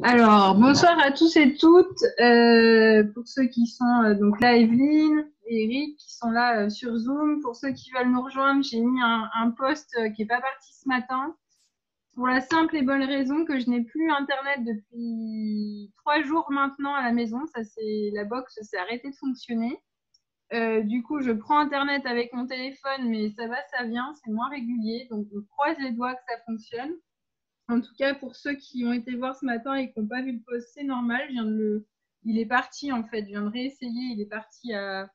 Alors, bonsoir à tous et toutes. Pour ceux qui sont donc là, Evelyne et Eric qui sont là sur Zoom. Pour ceux qui veulent nous rejoindre, j'ai mis un post qui n'est pas parti ce matin. Pour la simple et bonne raison que je n'ai plus Internet depuis 3 jours maintenant à la maison. La box s'est arrêtée de fonctionner. Du coup, je prends Internet avec mon téléphone, mais ça va, ça vient, c'est moins régulier. Donc, on croise les doigts que ça fonctionne. En tout cas, pour ceux qui ont été voir ce matin et qui n'ont pas vu le post, c'est normal. Il est parti en fait. Je viens de réessayer. Il est parti à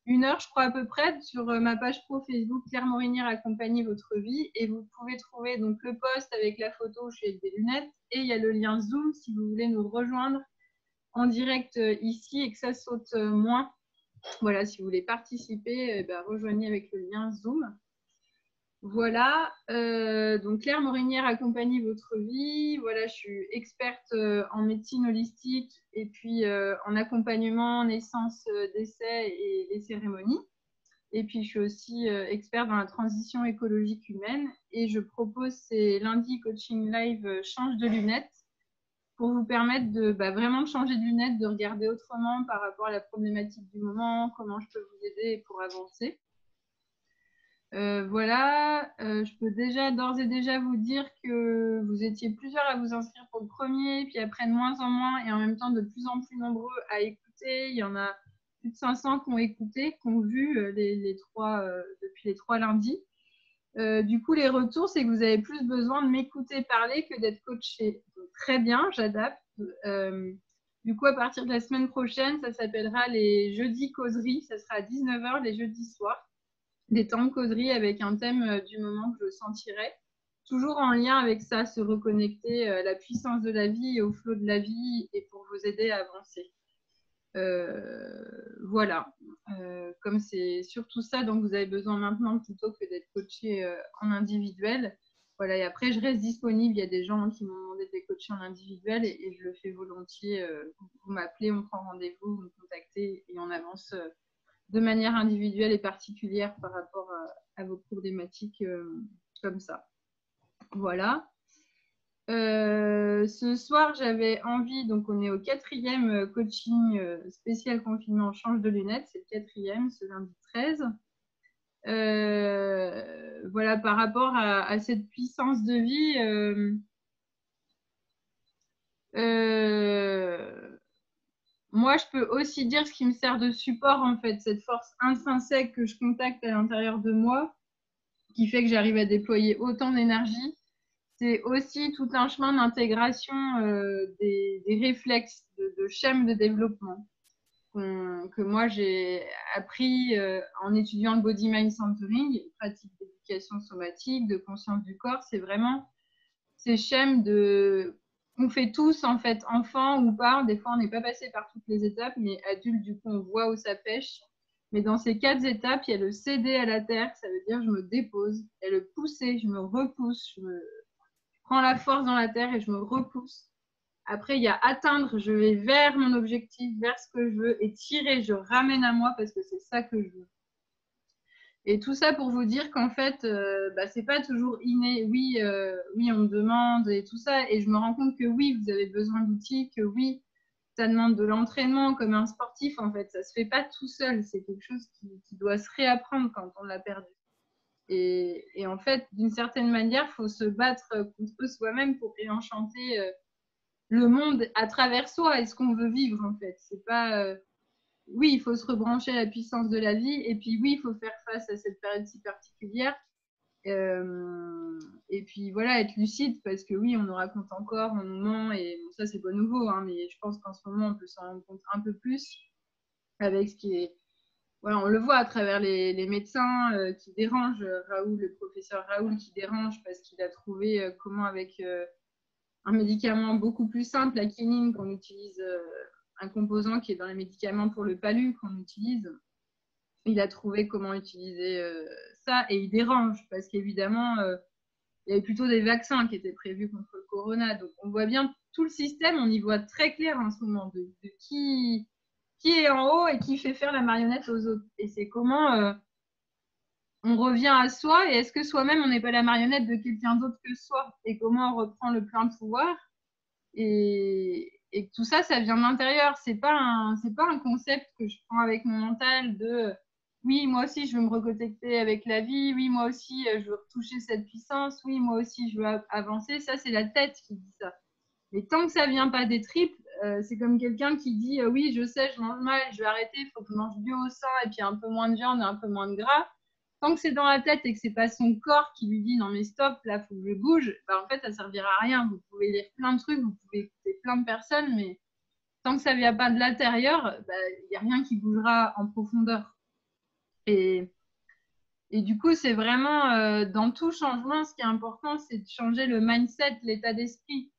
1 heure, je crois à peu près, sur ma page pro Facebook Claire Morinière accompagner votre vie. Et vous pouvez trouver donc le post avec la photo où je suis avec des lunettes. Et il y a le lien Zoom si vous voulez nous rejoindre en direct ici et que ça saute moins. Voilà, si vous voulez participer, rejoignez avec le lien Zoom. Voilà, donc Claire Morinière accompagne votre vie. Voilà, je suis experte en médecine holistique et puis en accompagnement, naissance, décès et les cérémonies. Et puis, je suis aussi experte dans la transition écologique humaine et je propose ces lundis coaching live change de lunettes pour vous permettre de vraiment de changer de lunettes, de regarder autrement par rapport à la problématique du moment, comment je peux vous aider pour avancer. Voilà, je peux d'ores et déjà vous dire que vous étiez plusieurs à vous inscrire pour le premier, puis après de moins en moins et en même temps de plus en plus nombreux à écouter. Il y en a plus de 500 qui ont écouté, qui ont vu depuis les 3 lundis. Du coup, les retours, c'est que vous avez plus besoin de m'écouter parler que d'être coaché. Donc, très bien, j'adapte. Du coup, à partir de la semaine prochaine, ça s'appellera les jeudis causeries. Ça sera à 19h les jeudis soirs. Des temps de causerie avec un thème du moment que je sentirai. Toujours en lien avec ça, se reconnecter à la puissance de la vie et au flot de la vie et pour vous aider à avancer. Voilà. Comme c'est surtout ça dont vous avez besoin maintenant plutôt que d'être coaché en individuel. Voilà, et après, je reste disponible. Il y a des gens qui m'ont demandé d'être coaché en individuel et je le fais volontiers. Vous m'appelez, on prend rendez-vous, vous me contactez et on avance de manière individuelle et particulière par rapport à vos problématiques comme ça. Voilà. Ce soir, j'avais envie, donc on est au 4e coaching spécial confinement change de lunettes, c'est le 4e, ce lundi 13. Voilà, par rapport à cette puissance de vie, moi, je peux aussi dire ce qui me sert de support, en fait, cette force intrinsèque que je contacte à l'intérieur de moi, qui fait que j'arrive à déployer autant d'énergie. C'est aussi tout un chemin d'intégration des réflexes, de schèmes de développement que moi j'ai appris en étudiant le Body Mind Centering, pratique d'éducation somatique, de conscience du corps. C'est vraiment ces schèmes qu'on fait tous en fait, enfants ou pas. Des fois, on n'est pas passé par toutes les étapes, mais adulte, du coup, on voit où ça pêche. Mais dans ces 4 étapes, il y a le céder à la terre, ça veut dire je me dépose. Il y a le pousser, je me repousse, je prends la force dans la terre et je me repousse. Après, il y a atteindre, je vais vers mon objectif, vers ce que je veux et tirer, je ramène à moi parce que c'est ça que je veux. Et tout ça pour vous dire qu'en fait, c'est pas toujours inné. Oui, oui, on me demande et tout ça. Et je me rends compte que oui, vous avez besoin d'outils, que oui, ça demande de l'entraînement comme un sportif. En fait, ça se fait pas tout seul. C'est quelque chose qui doit se réapprendre quand on l'a perdu. Et en fait, d'une certaine manière, il faut se battre contre soi-même pour réenchanter le monde à travers soi et ce qu'on veut vivre, en fait. C'est pas. Oui, il faut se rebrancher à la puissance de la vie. Et puis, oui, il faut faire face à cette période si particulière. Et puis, voilà, être lucide parce que oui, on nous raconte encore, on nous ment. Et bon, ça, c'est pas nouveau. Hein, mais je pense qu'en ce moment, on peut s'en rendre compte un peu plus avec ce qui est voilà, on le voit à travers les médecins qui dérangent, Raoul, le professeur Raoul qui dérange parce qu'il a trouvé comment avec un médicament beaucoup plus simple, la quinine, qu'on utilise, un composant qui est dans les médicaments pour le palu qu'on utilise, il a trouvé comment utiliser ça et il dérange parce qu'évidemment, il y avait plutôt des vaccins qui étaient prévus contre le corona. Donc on voit bien tout le système, on y voit très clair en ce moment de qui est en haut et qui fait faire la marionnette aux autres. Et c'est comment on revient à soi et est-ce que soi-même on n'est pas la marionnette de quelqu'un d'autre que soi et comment on reprend le plein de pouvoir Et que tout ça, ça vient de l'intérieur. C'est pas un concept que je prends avec mon mental de oui, moi aussi, je veux me reconnecter avec la vie. Oui, moi aussi, je veux retoucher cette puissance. Oui, moi aussi, je veux avancer. Ça, c'est la tête qui dit ça. Mais tant que ça vient pas des tripes, c'est comme quelqu'un qui dit oui, je sais, je mange mal, je vais arrêter, il faut que je mange bio au sein et puis un peu moins de viande et un peu moins de gras. Tant que c'est dans la tête et que c'est pas son corps qui lui dit non mais stop, là faut que je bouge, bah, en fait ça servira à rien. Vous pouvez lire plein de trucs, vous pouvez écouter plein de personnes, mais tant que ça vient pas de l'intérieur, il n'y a rien qui bougera en profondeur. Et, et du coup, c'est vraiment dans tout changement, ce qui est important, c'est de changer le mindset, l'état d'esprit.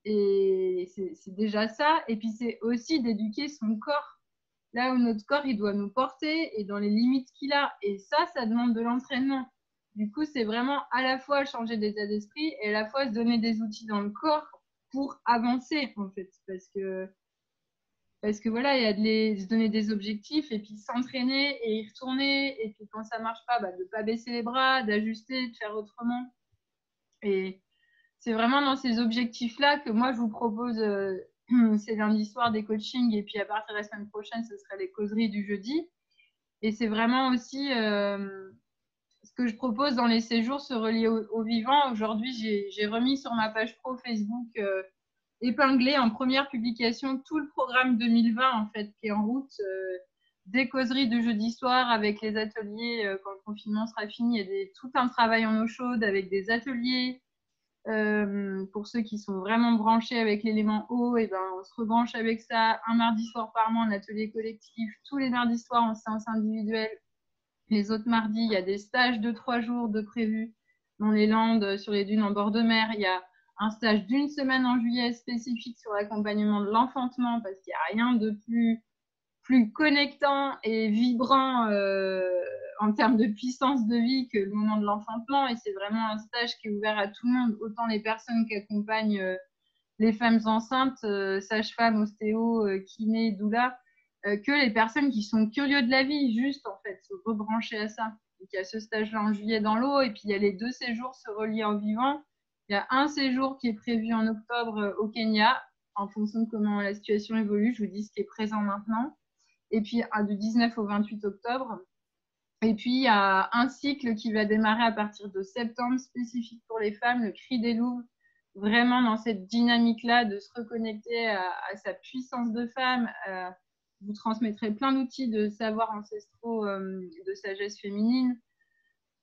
Et c'est déjà ça. Et puis, c'est aussi d'éduquer son corps. Là où notre corps, il doit nous porter et dans les limites qu'il a. Et ça demande de l'entraînement. Du coup, c'est vraiment à la fois changer d'état d'esprit et à la fois se donner des outils dans le corps pour avancer, en fait. Parce que voilà, il y a de se donner des objectifs et puis s'entraîner et y retourner. Et puis quand ça marche pas, de ne pas baisser les bras, d'ajuster, de faire autrement. Et c'est vraiment dans ces objectifs-là que moi, je vous propose ces lundis soirs des coachings. Et puis à partir de la semaine prochaine, ce sera les causeries du jeudi. Et c'est vraiment aussi ce que je propose dans les séjours se relier au vivant. Aujourd'hui, j'ai remis sur ma page pro Facebook épinglé en première publication tout le programme 2020 en fait qui est en route, des causeries de jeudi soir avec les ateliers quand le confinement sera fini. Il y a tout un travail en eau chaude avec des ateliers pour ceux qui sont vraiment branchés avec l'élément eau. Et ben on se rebranche avec ça un mardi soir par mois, un atelier collectif, tous les mardis soirs en séance individuelle. Les autres mardis, il y a des stages de 3 jours de prévus dans les Landes, sur les dunes en bord de mer. Il y a un stage d'1 semaine en juillet spécifique sur l'accompagnement de l'enfantement parce qu'il n'y a rien de plus connectant et vibrant en termes de puissance de vie que le moment de l'enfantement. Et c'est vraiment un stage qui est ouvert à tout le monde, autant les personnes qui accompagnent les femmes enceintes, sages-femmes, ostéo, kiné, doula, que les personnes qui sont curieux de la vie, juste en fait, se rebrancher à ça. Donc, il y a ce stage-là en juillet dans l'eau, et puis il y a les 2 séjours se relier en vivant. Il y a un séjour qui est prévu en octobre au Kenya, en fonction de comment la situation évolue. Je vous dis ce qui est présent maintenant. Et puis du 19 au 28 octobre. Et puis il y a un cycle qui va démarrer à partir de septembre, spécifique pour les femmes, le cri des louves, vraiment dans cette dynamique-là de se reconnecter à sa puissance de femme. Vous transmettrez plein d'outils de savoirs ancestraux, de sagesse féminine.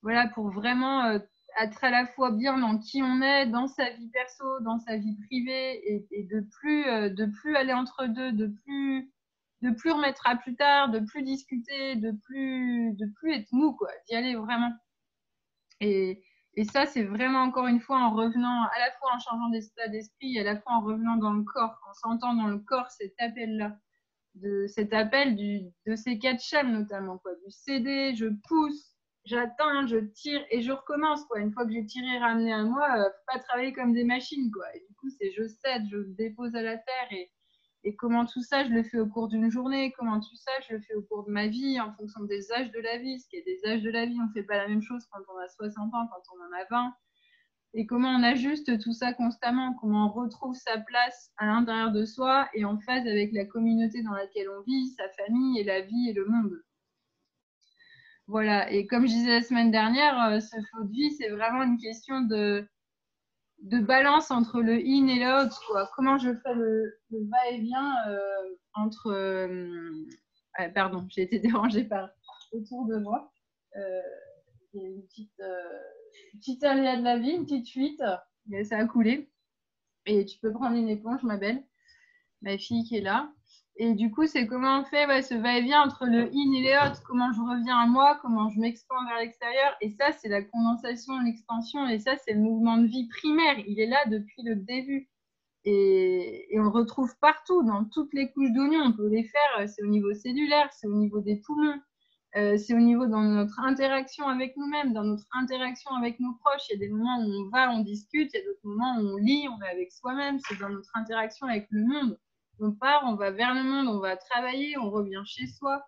Voilà, pour vraiment être à la fois bien dans qui on est, dans sa vie perso, dans sa vie privée, et de plus aller entre deux, de plus remettre à plus tard, de plus discuter, de plus être mou, quoi, d'y aller vraiment. Et ça, c'est vraiment encore une fois en revenant, à la fois en changeant d'état d'esprit, et à la fois en revenant dans le corps, en sentant dans le corps cet appel-là, cet appel de ces 4 chaînes notamment, quoi, du céder, je pousse, j'atteins, je tire et je recommence, quoi. Une fois que j'ai tiré, ramené à moi, faut pas travailler comme des machines, quoi. Et du coup, c'est je cède, je dépose à la terre et comment tout ça, je le fais au cours d'une journée, comment tout ça, je le fais au cours de ma vie, en fonction des âges de la vie. Parce qu'il y a des âges de la vie, on ne fait pas la même chose quand on a 60 ans, quand on en a 20. Et comment on ajuste tout ça constamment, comment on retrouve sa place à l'intérieur de soi et en phase avec la communauté dans laquelle on vit, sa famille et la vie et le monde. Voilà, et comme je disais la semaine dernière, ce flow de vie, c'est vraiment une question de balance entre le in et l'out, quoi. Comment je fais le va-et-vient entre... pardon, j'ai été dérangée par autour de moi. Il y a une petite aléa de la vie, une petite fuite, mais ça a coulé. Et tu peux prendre une éponge, ma belle, ma fille qui est là. Et du coup, c'est comment on fait ce va-et-vient entre le in et les autres, comment je reviens à moi, comment je m'expande vers l'extérieur. Et ça, c'est la condensation, l'expansion. Et ça, c'est le mouvement de vie primaire. Il est là depuis le début. Et on le retrouve partout, dans toutes les couches d'oignon. On peut les faire, c'est au niveau cellulaire, c'est au niveau des poumons. C'est au niveau dans notre interaction avec nous-mêmes, dans notre interaction avec nos proches. Il y a des moments où on va, on discute, il y a d'autres moments où on lit, on est avec soi-même. C'est dans notre interaction avec le monde. On part, on va vers le monde, on va travailler, on revient chez soi.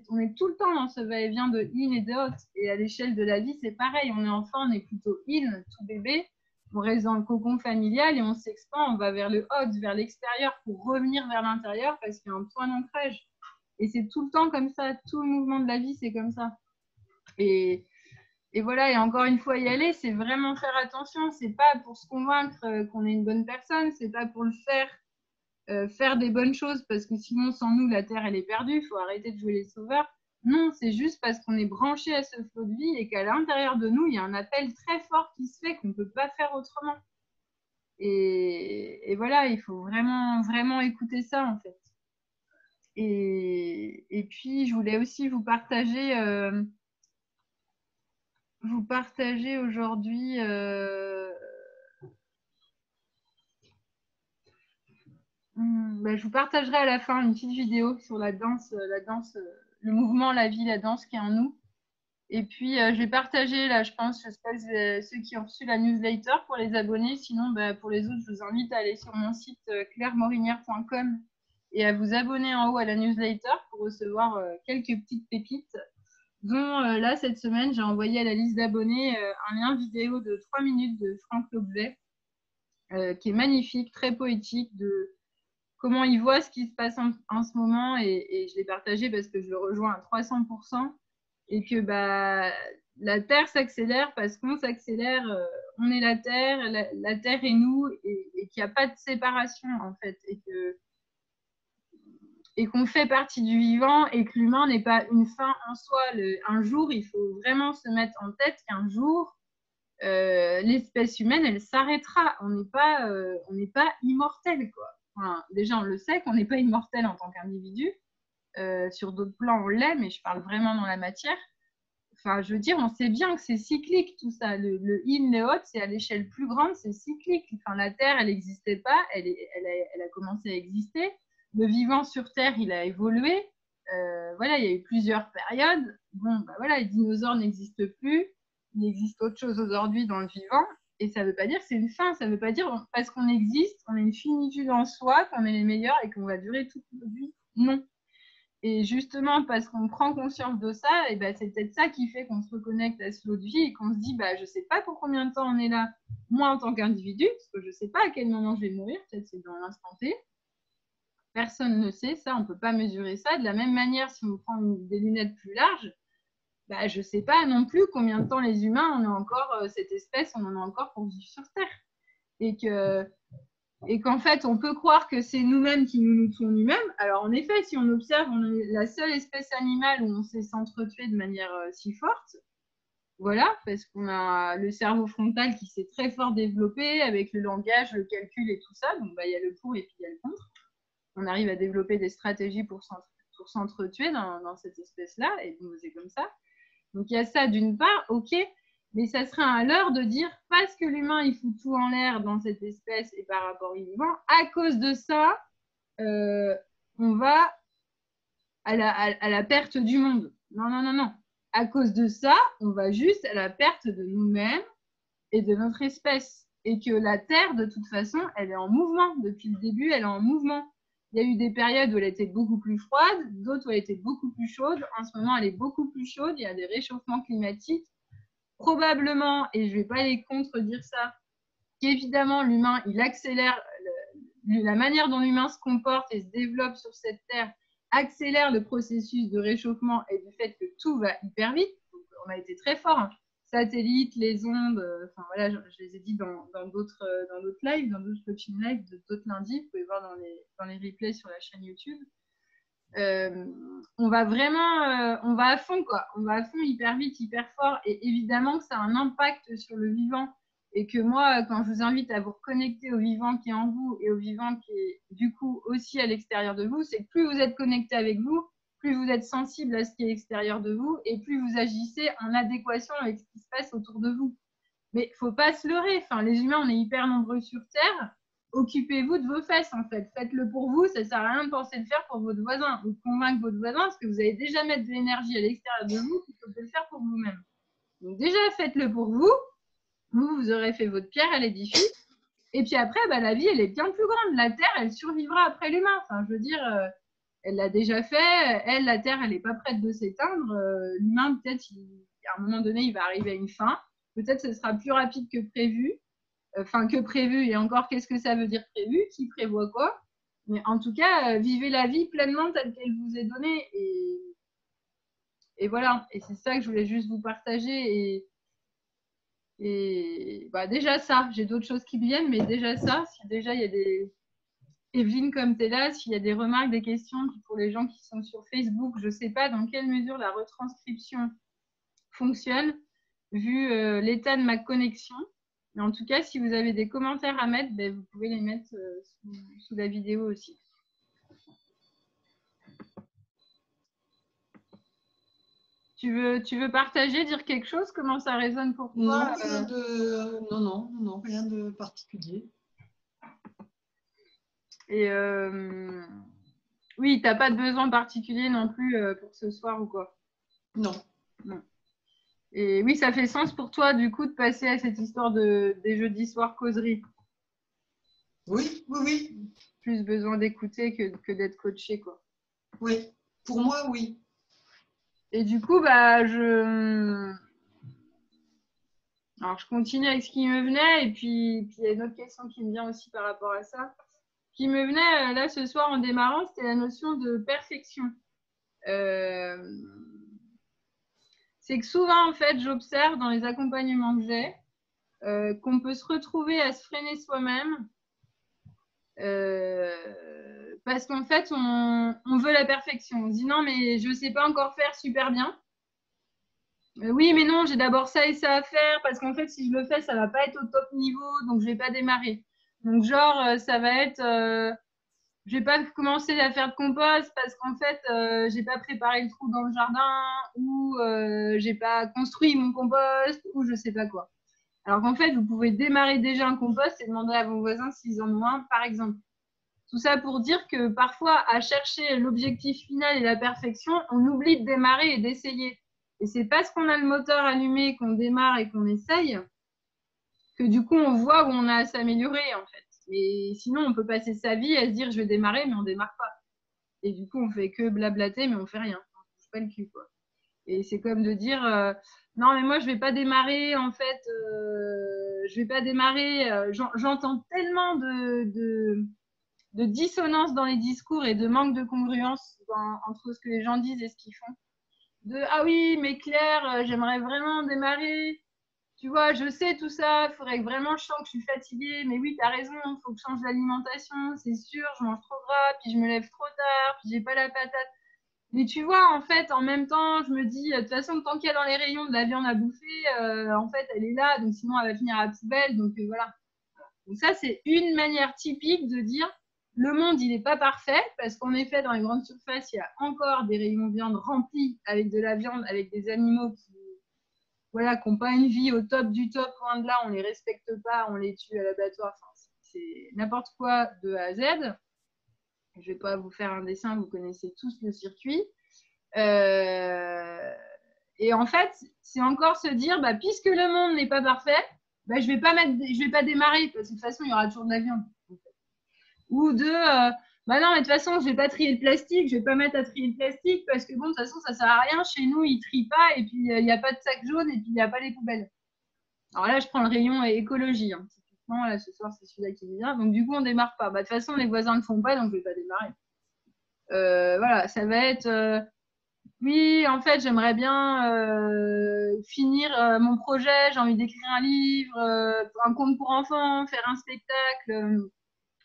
On est tout le temps dans ce va-et-vient de in et de out. Et à l'échelle de la vie, c'est pareil. On est enfant, on est plutôt in, tout bébé. on reste dans le cocon familial et on s'expand, on va vers le haut, vers l'extérieur pour revenir vers l'intérieur parce qu'il y a un point d'ancrage. Et c'est tout le temps comme ça, tout le mouvement de la vie, c'est comme ça. Et voilà, et encore une fois, y aller, c'est vraiment faire attention. C'est pas pour se convaincre qu'on est une bonne personne, c'est pas pour le faire des bonnes choses parce que sinon, sans nous, la Terre, elle est perdue. Il faut arrêter de jouer les sauveurs. Non, c'est juste parce qu'on est branché à ce flot de vie et qu'à l'intérieur de nous, il y a un appel très fort qui se fait qu'on ne peut pas faire autrement. Et voilà, il faut vraiment, vraiment écouter ça, en fait. Et puis, je voulais aussi vous partager aujourd'hui je vous partagerai à la fin une petite vidéo sur la danse, le mouvement, la vie, la danse qui est en nous. Et puis, je vais partager, là, je pense, ceux qui ont reçu la newsletter pour les abonnés. Sinon, pour les autres, je vous invite à aller sur mon site clairemorinière.com et à vous abonner en haut à la newsletter pour recevoir quelques petites pépites, dont là, cette semaine, j'ai envoyé à la liste d'abonnés un lien vidéo de 3 minutes de Franck Lobvet, qui est magnifique, très poétique, de comment il voit ce qui se passe en ce moment. Et je l'ai partagé parce que je le rejoins à 300%. Et que la Terre s'accélère parce qu'on s'accélère, on est la Terre, la Terre est nous, et qu'il n'y a pas de séparation en fait, et qu'on fait partie du vivant et que l'humain n'est pas une fin en soi. Un jour, il faut vraiment se mettre en tête qu'un jour, l'espèce humaine, elle s'arrêtera. On n'est pas immortel, quoi. Enfin, déjà, on le sait qu'on n'est pas immortel en tant qu'individu. Sur d'autres plans, on l'est, mais je parle vraiment dans la matière. Enfin, je veux dire, on sait bien que c'est cyclique tout ça. Le in, le out, c'est à l'échelle plus grande, c'est cyclique. Enfin, la Terre, elle n'existait pas, elle a commencé à exister. Le vivant sur Terre, il a évolué. Voilà, il y a eu plusieurs périodes. Bon, voilà, les dinosaures n'existent plus. Il existe autre chose aujourd'hui dans le vivant. Et ça ne veut pas dire que c'est une fin. Ça ne veut pas dire parce qu'on existe, on est une finitude en soi, qu'on est les meilleurs et qu'on va durer toute notre vie. Non. Et justement, parce qu'on prend conscience de ça, et c'est peut-être ça qui fait qu'on se reconnecte à ce lot de vie et qu'on se dit, je ne sais pas pour combien de temps on est là, moi en tant qu'individu, parce que je ne sais pas à quel moment je vais mourir, peut-être c'est dans l'instant T. Personne ne sait ça, on ne peut pas mesurer ça. De la même manière, si on prend des lunettes plus larges, je ne sais pas non plus combien de temps les humains, on a encore, cette espèce, on en a encore pour vivre sur Terre. Et qu'en fait, on peut croire que c'est nous-mêmes qui nous tuons nous-mêmes. Alors, en effet, si on observe, on est la seule espèce animale où on sait s'entretuer de manière si forte. Voilà, parce qu'on a le cerveau frontal qui s'est très fort développé avec le langage, le calcul et tout ça. Donc, il y a le pour et puis il y a le contre. On arrive à développer des stratégies pour s'entretuer dans cette espèce-là. Et donc, c'est comme ça. Donc, il y a ça d'une part, ok. Mais ça serait à l'heure de dire, parce que l'humain, il fout tout en l'air dans cette espèce et par rapport au vivant, à cause de ça, on va à la perte du monde. Non, non, non, non. À cause de ça, on va juste à la perte de nous-mêmes et de notre espèce. Et que la Terre, de toute façon, elle est en mouvement. Depuis le début, elle est en mouvement. Il y a eu des périodes où elle était beaucoup plus froide, d'autres où elle était beaucoup plus chaude. En ce moment, elle est beaucoup plus chaude. Il y a des réchauffements climatiques. Probablement, et je ne vais pas les contredire ça, qu'évidemment l'humain, il accélère, la manière dont l'humain se comporte et se développe sur cette Terre accélère le processus de réchauffement et du fait que tout va hyper vite. Donc, on a été très fort, hein. Satellites, les ondes, enfin voilà, je les ai dit dans d'autres lives, dans d'autres coaching lives, d'autres lundis, vous pouvez voir dans les replays sur la chaîne YouTube. On va vraiment, on va à fond, quoi. On va à fond hyper vite, hyper fort. Et évidemment que ça a un impact sur le vivant. Et que moi, quand je vous invite à vous reconnecter au vivant qui est en vous et au vivant qui est du coup aussi à l'extérieur de vous, c'est que plus vous êtes connecté avec vous, plus vous êtes sensible à ce qui est extérieur de vous et plus vous agissez en adéquation avec ce qui se passe autour de vous. Mais il ne faut pas se leurrer. Enfin, les humains, on est hyper nombreux sur Terre. Occupez-vous de vos fesses, en fait. Faites-le pour vous. Ça ne sert à rien de penser le faire pour votre voisin ou de convaincre votre voisin parce que vous allez déjà mettre de l'énergie à l'extérieur de vous plutôt que de le faire pour vous-même. Donc déjà, faites-le pour vous. Vous aurez fait votre pierre à l'édifice. Et puis après, la vie, elle est bien plus grande. La Terre, elle survivra après l'humain. Enfin, je veux dire, elle l'a déjà fait. Elle, la Terre, elle n'est pas prête de s'éteindre. L'humain, peut-être, à un moment donné, il va arriver à une fin. Peut-être que ce sera plus rapide que prévu. Enfin, que prévu. Et encore, qu'est-ce que ça veut dire prévu? Qui prévoit quoi? Mais en tout cas, vivez la vie pleinement telle qu'elle vous est donnée. Et voilà. Et c'est ça que je voulais juste vous partager. Et bah, déjà ça, j'ai d'autres choses qui me viennent, mais déjà ça, si déjà il y a des... Evelyne, comme tu es là, s'il y a des remarques, des questions pour les gens qui sont sur Facebook, je ne sais pas dans quelle mesure la retranscription fonctionne vu l'état de ma connexion. Mais en tout cas, si vous avez des commentaires à mettre, ben, vous pouvez les mettre sous la vidéo aussi. Tu veux partager, dire quelque chose? Comment ça résonne pour toi? Non, rien de particulier. Et oui, tu n'as pas de besoin particulier non plus pour ce soir ou quoi? Non. Non. Et oui, ça fait sens pour toi, du coup, de passer à cette histoire des jeudis soirs causerie. Oui. Plus besoin d'écouter que d'être coaché, quoi. Oui, pour moi, oui. Et du coup, bah, alors, je continue avec ce qui me venait, et puis il y a une autre question qui me vient aussi par rapport à ça. Ce qui me venait, là, ce soir, en démarrant, c'était la notion de perfection. C'est que souvent, en fait, j'observe dans les accompagnements que j'ai qu'on peut se retrouver à se freiner soi-même parce qu'en fait, on veut la perfection. On se dit non, mais je ne sais pas encore faire super bien. Oui, mais non, j'ai d'abord ça et ça à faire parce qu'en fait, si je le fais, ça ne va pas être au top niveau, donc je ne vais pas démarrer. Donc, genre, ça va être, je ne vais pas commencer à faire de compost parce qu'en fait, je n'ai pas préparé le trou dans le jardin ou je n'ai pas construit mon compost ou je ne sais pas quoi. Alors qu'en fait, vous pouvez démarrer déjà un compost et demander à vos voisins s'ils en ont un, par exemple. Tout ça pour dire que parfois, à chercher l'objectif final et la perfection, on oublie de démarrer et d'essayer. Et c'est parce qu'on a le moteur allumé, qu'on démarre et qu'on essaye, que du coup, on voit où on a à s'améliorer, en fait. Mais sinon, on peut passer sa vie à se dire, je vais démarrer, mais on démarre pas. Et du coup, on fait que blablater, mais on fait rien. On ne bouge pas le cul, quoi. Et c'est comme de dire, non, mais moi, je vais pas démarrer, en fait, je vais pas démarrer. J'entends tellement de dissonance dans les discours et de manque de congruence entre ce que les gens disent et ce qu'ils font. Ah oui, mais Claire, j'aimerais vraiment démarrer. Tu vois, je sais tout ça, il faudrait que vraiment je sens que je suis fatiguée. Mais oui, tu as raison, il faut que je change d'alimentation, c'est sûr, je mange trop gras, puis je me lève trop tard, puis j'ai pas la patate. Mais tu vois, en fait, en même temps, je me dis, de toute façon, tant qu'il y a dans les rayons de la viande à bouffer, en fait, elle est là, donc sinon elle va finir à la poubelle, donc voilà. Donc ça, c'est une manière typique de dire le monde, il n'est pas parfait parce qu'en effet, dans les grandes surfaces, il y a encore des rayons de viande remplis avec de la viande, avec des animaux qui n'ont pas une vie au top du top, loin de là, on ne les respecte pas, on les tue à l'abattoir. Enfin, c'est n'importe quoi de A à Z. Je ne vais pas vous faire un dessin, vous connaissez tous le circuit. Et en fait, c'est encore se dire, bah, puisque le monde n'est pas parfait, bah, je vais pas démarrer parce que de toute façon, il y aura toujours de la viande. Ou bah non, mais de toute façon, je vais pas trier le plastique, je vais pas mettre à trier le plastique parce que bon, de toute façon, ça sert à rien. Chez nous, ils trient pas et puis il n'y a pas de sac jaune et puis il n'y a pas les poubelles. Alors là, je prends le rayon écologie. Hein. Typiquement, là, ce soir, c'est celui-là qui vient. Donc du coup, on démarre pas. Bah, de toute façon, les voisins ne font pas, donc je vais pas démarrer. Voilà, ça va être. Oui, en fait, j'aimerais bien finir mon projet. J'ai envie d'écrire un livre, un conte pour enfants, faire un spectacle.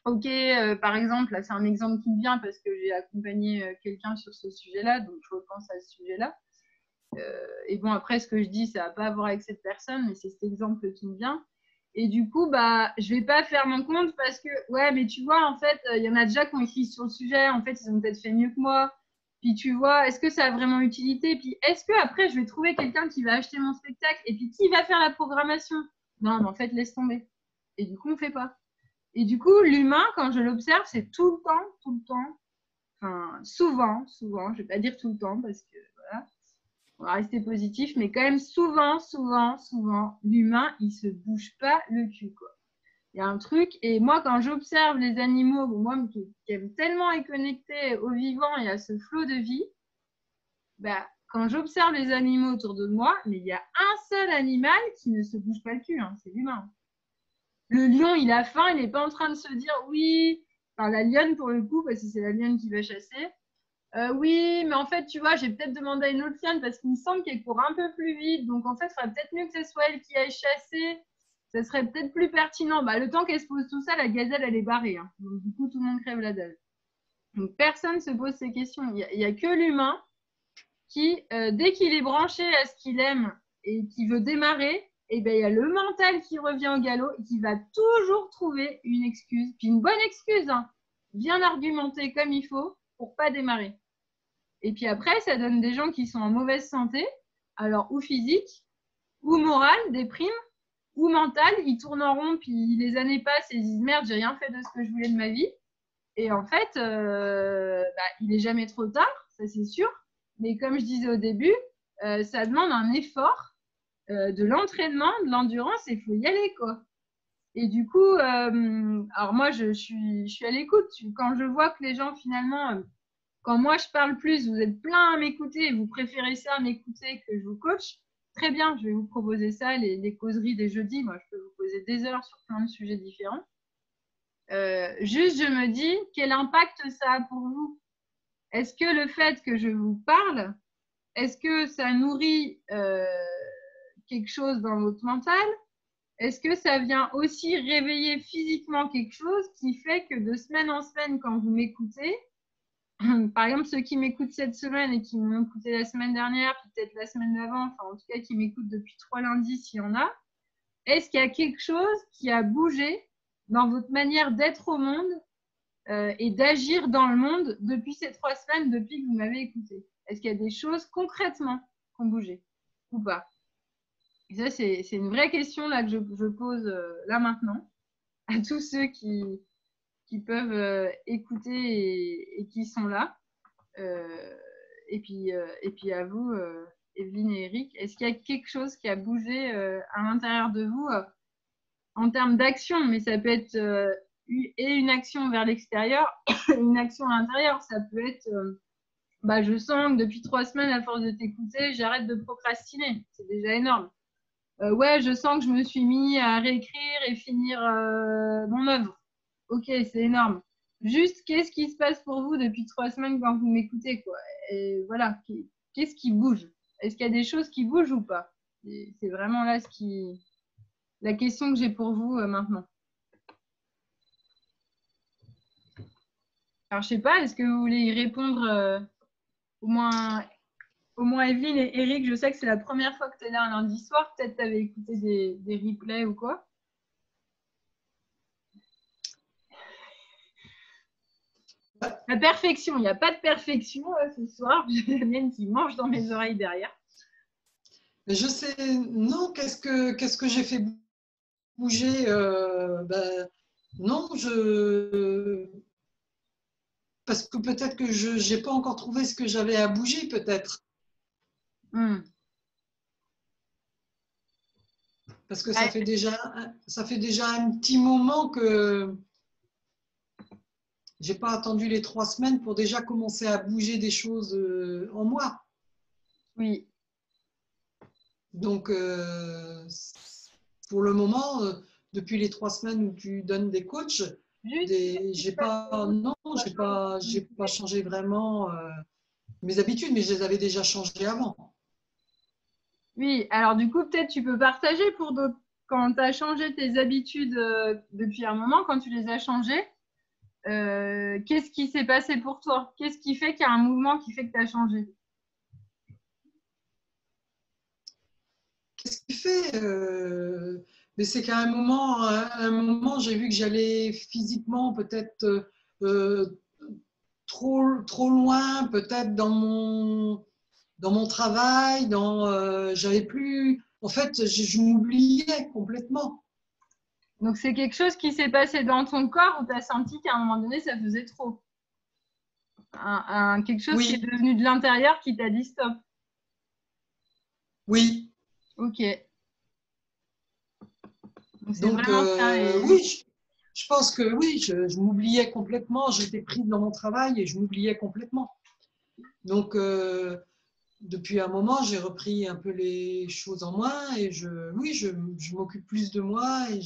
Ok, par exemple, là, c'est un exemple qui me vient parce que j'ai accompagné quelqu'un sur ce sujet-là, donc je repense à ce sujet-là. Et bon, après, ce que je dis, ça n'a pas à voir avec cette personne, mais c'est cet exemple qui me vient. Et du coup, bah, je vais pas faire mon compte parce que, ouais, mais tu vois, en fait, il y en a déjà qui ont écrit sur le sujet. En fait, ils ont peut-être fait mieux que moi. Puis tu vois, est-ce que ça a vraiment utilité? Puis est-ce que après, je vais trouver quelqu'un qui va acheter mon spectacle et puis qui va faire la programmation? Non, mais en fait, laisse tomber. Et du coup, on fait pas. Et du coup, l'humain, quand je l'observe, c'est tout le temps, enfin, souvent, je vais pas dire tout le temps parce que voilà, on va rester positif, mais quand même souvent, l'humain, il se bouge pas le cul, quoi. Il y a un truc, et moi, quand j'observe les animaux, moi qui aime tellement être connecté au vivant et à ce flot de vie, bah, quand j'observe les animaux autour de moi, mais il y a un seul animal qui ne se bouge pas le cul, hein, c'est l'humain. Le lion, il a faim, il n'est pas en train de se dire oui, enfin la lionne pour le coup, parce que c'est la lionne qui va chasser. Oui, mais en fait, tu vois, j'ai peut-être demandé à une autre lionne parce qu'il me semble qu'elle court un peu plus vite. Donc, en fait, il faudrait peut-être mieux que ce soit elle qui aille chasser. Ça serait peut-être plus pertinent. Bah, le temps qu'elle se pose tout ça, la gazelle, elle est barrée, hein. Donc, du coup, tout le monde crève la dalle. Donc, personne ne se pose ces questions. Il y a que l'humain qui, dès qu'il est branché à ce qu'il aime et qui veut démarrer, et ben, il y a le mental qui revient au galop et qui va toujours trouver une excuse. Puis une bonne excuse, hein, bien argumentée comme il faut pour pas démarrer. Et puis après, ça donne des gens qui sont en mauvaise santé, alors ou physique, ou morale, déprime, ou mentale, ils tournent en rond, puis les années passent et ils disent merde, j'ai rien fait de ce que je voulais de ma vie. Et en fait, il est jamais trop tard, ça c'est sûr. Mais comme je disais au début, ça demande un effort, de l'entraînement, de l'endurance, et il faut y aller, quoi. Et du coup, alors moi, je suis à l'écoute. Quand je vois que les gens, finalement, quand moi je parle plus, vous êtes plein à m'écouter et vous préférez ça à m'écouter que je vous coach, très bien, je vais vous proposer ça, les causeries des jeudis. Moi, je peux vous poser des heures sur plein de sujets différents. Juste, je me dis, quel impact ça a pour vous? Est-ce que le fait que je vous parle, est-ce que ça nourrit quelque chose dans votre mental? Est-ce que ça vient aussi réveiller physiquement quelque chose qui fait que de semaine en semaine, quand vous m'écoutez, par exemple, ceux qui m'écoutent cette semaine et qui m'ont écouté la semaine dernière, puis peut-être la semaine d'avant, enfin en tout cas qui m'écoutent depuis 3 lundis s'il y en a, est-ce qu'il y a quelque chose qui a bougé dans votre manière d'être au monde et d'agir dans le monde depuis ces 3 semaines, depuis que vous m'avez écouté? Est-ce qu'il y a des choses concrètement qui ont bougé ou pas? Et ça, c'est une vraie question là que je pose là maintenant à tous ceux qui peuvent écouter et qui sont là. Et puis à vous, Evelyne et Eric, est-ce qu'il y a quelque chose qui a bougé à l'intérieur de vous en termes d'action? Mais ça peut être et une action vers l'extérieur, une action à l'intérieur. Ça peut être, je sens que depuis 3 semaines, à force de t'écouter, j'arrête de procrastiner. C'est déjà énorme. Ouais, je sens que je me suis mis à réécrire et finir mon œuvre. Ok, c'est énorme. Juste, qu'est-ce qui se passe pour vous depuis 3 semaines quand vous m'écoutez, quoi? Et voilà, qu'est-ce qui bouge? Est-ce qu'il y a des choses qui bougent ou pas? C'est vraiment là la question que j'ai pour vous maintenant. Alors, je sais pas, est-ce que vous voulez y répondre au moins Evelyne et Eric? Je sais que c'est la première fois que tu es là un lundi soir. Peut-être tu avais écouté des replays ou quoi? La perfection, il n'y a pas de perfection ce soir. J'ai la mienne qui mange dans mes oreilles derrière. Mais je sais, non, qu'est-ce que j'ai fait bouger non, parce que peut-être que je n'ai pas encore trouvé ce que j'avais à bouger, peut-être. Parce que ça fait déjà un petit moment que j'ai pas attendu les 3 semaines pour déjà commencer à bouger des choses en moi. Oui. Donc, pour le moment, depuis les 3 semaines où tu donnes des coachs, j'ai pas changé vraiment mes habitudes, mais je les avais déjà changées avant. Oui, alors du coup, peut-être tu peux partager pour d'autres. Quand tu as changé tes habitudes depuis un moment, quand tu les as changées, qu'est-ce qui s'est passé pour toi? Qu'est-ce qui fait qu'il y a un mouvement qui fait que tu as changé? Qu'est-ce qui fait mais c'est qu'à un moment, j'ai vu que j'allais physiquement peut-être trop loin, peut-être dans mon travail, j'avais plus. En fait, je m'oubliais complètement. Donc, c'est quelque chose qui s'est passé dans ton corps où tu as senti qu'à un moment donné, ça faisait trop. Quelque chose qui est devenu de l'intérieur qui t'a dit stop. Oui. Ok. Donc, ça, oui, je pense que oui, je m'oubliais complètement. J'étais prise dans mon travail et je m'oubliais complètement. Donc, depuis un moment, j'ai repris un peu les choses en main et je m'occupe plus de moi et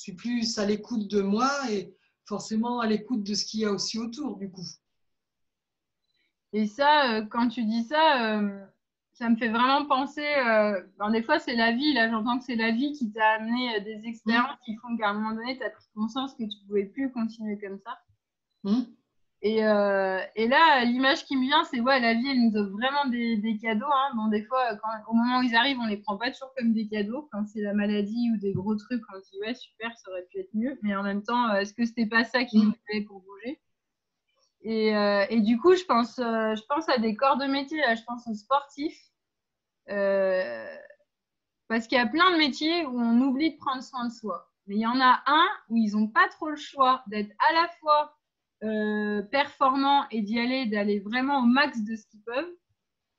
suis plus à l'écoute de moi et forcément à l'écoute de ce qu'il y a aussi autour, du coup. Et ça, quand tu dis ça, ça me fait vraiment penser, des fois c'est la vie, là j'entends que c'est la vie qui t'a amené des expériences qui font qu'à un moment donné, tu as pris conscience que tu ne pouvais plus continuer comme ça. Et là, l'image qui me vient, c'est ouais, la vie, elle nous offre vraiment des cadeaux. Hein. Bon, des fois, au moment où ils arrivent, on les prend pas toujours comme des cadeaux. Quand c'est la maladie ou des gros trucs, on se dit ouais, super, ça aurait pu être mieux. Mais en même temps, est-ce que c'était pas ça qui nous fallait pour bouger? Et du coup, je pense à des corps de métier. Là, je pense aux sportifs. Parce qu'il y a plein de métiers où on oublie de prendre soin de soi. Mais il y en a un où ils n'ont pas trop le choix d'être à la fois performants et d'aller vraiment au max de ce qu'ils peuvent,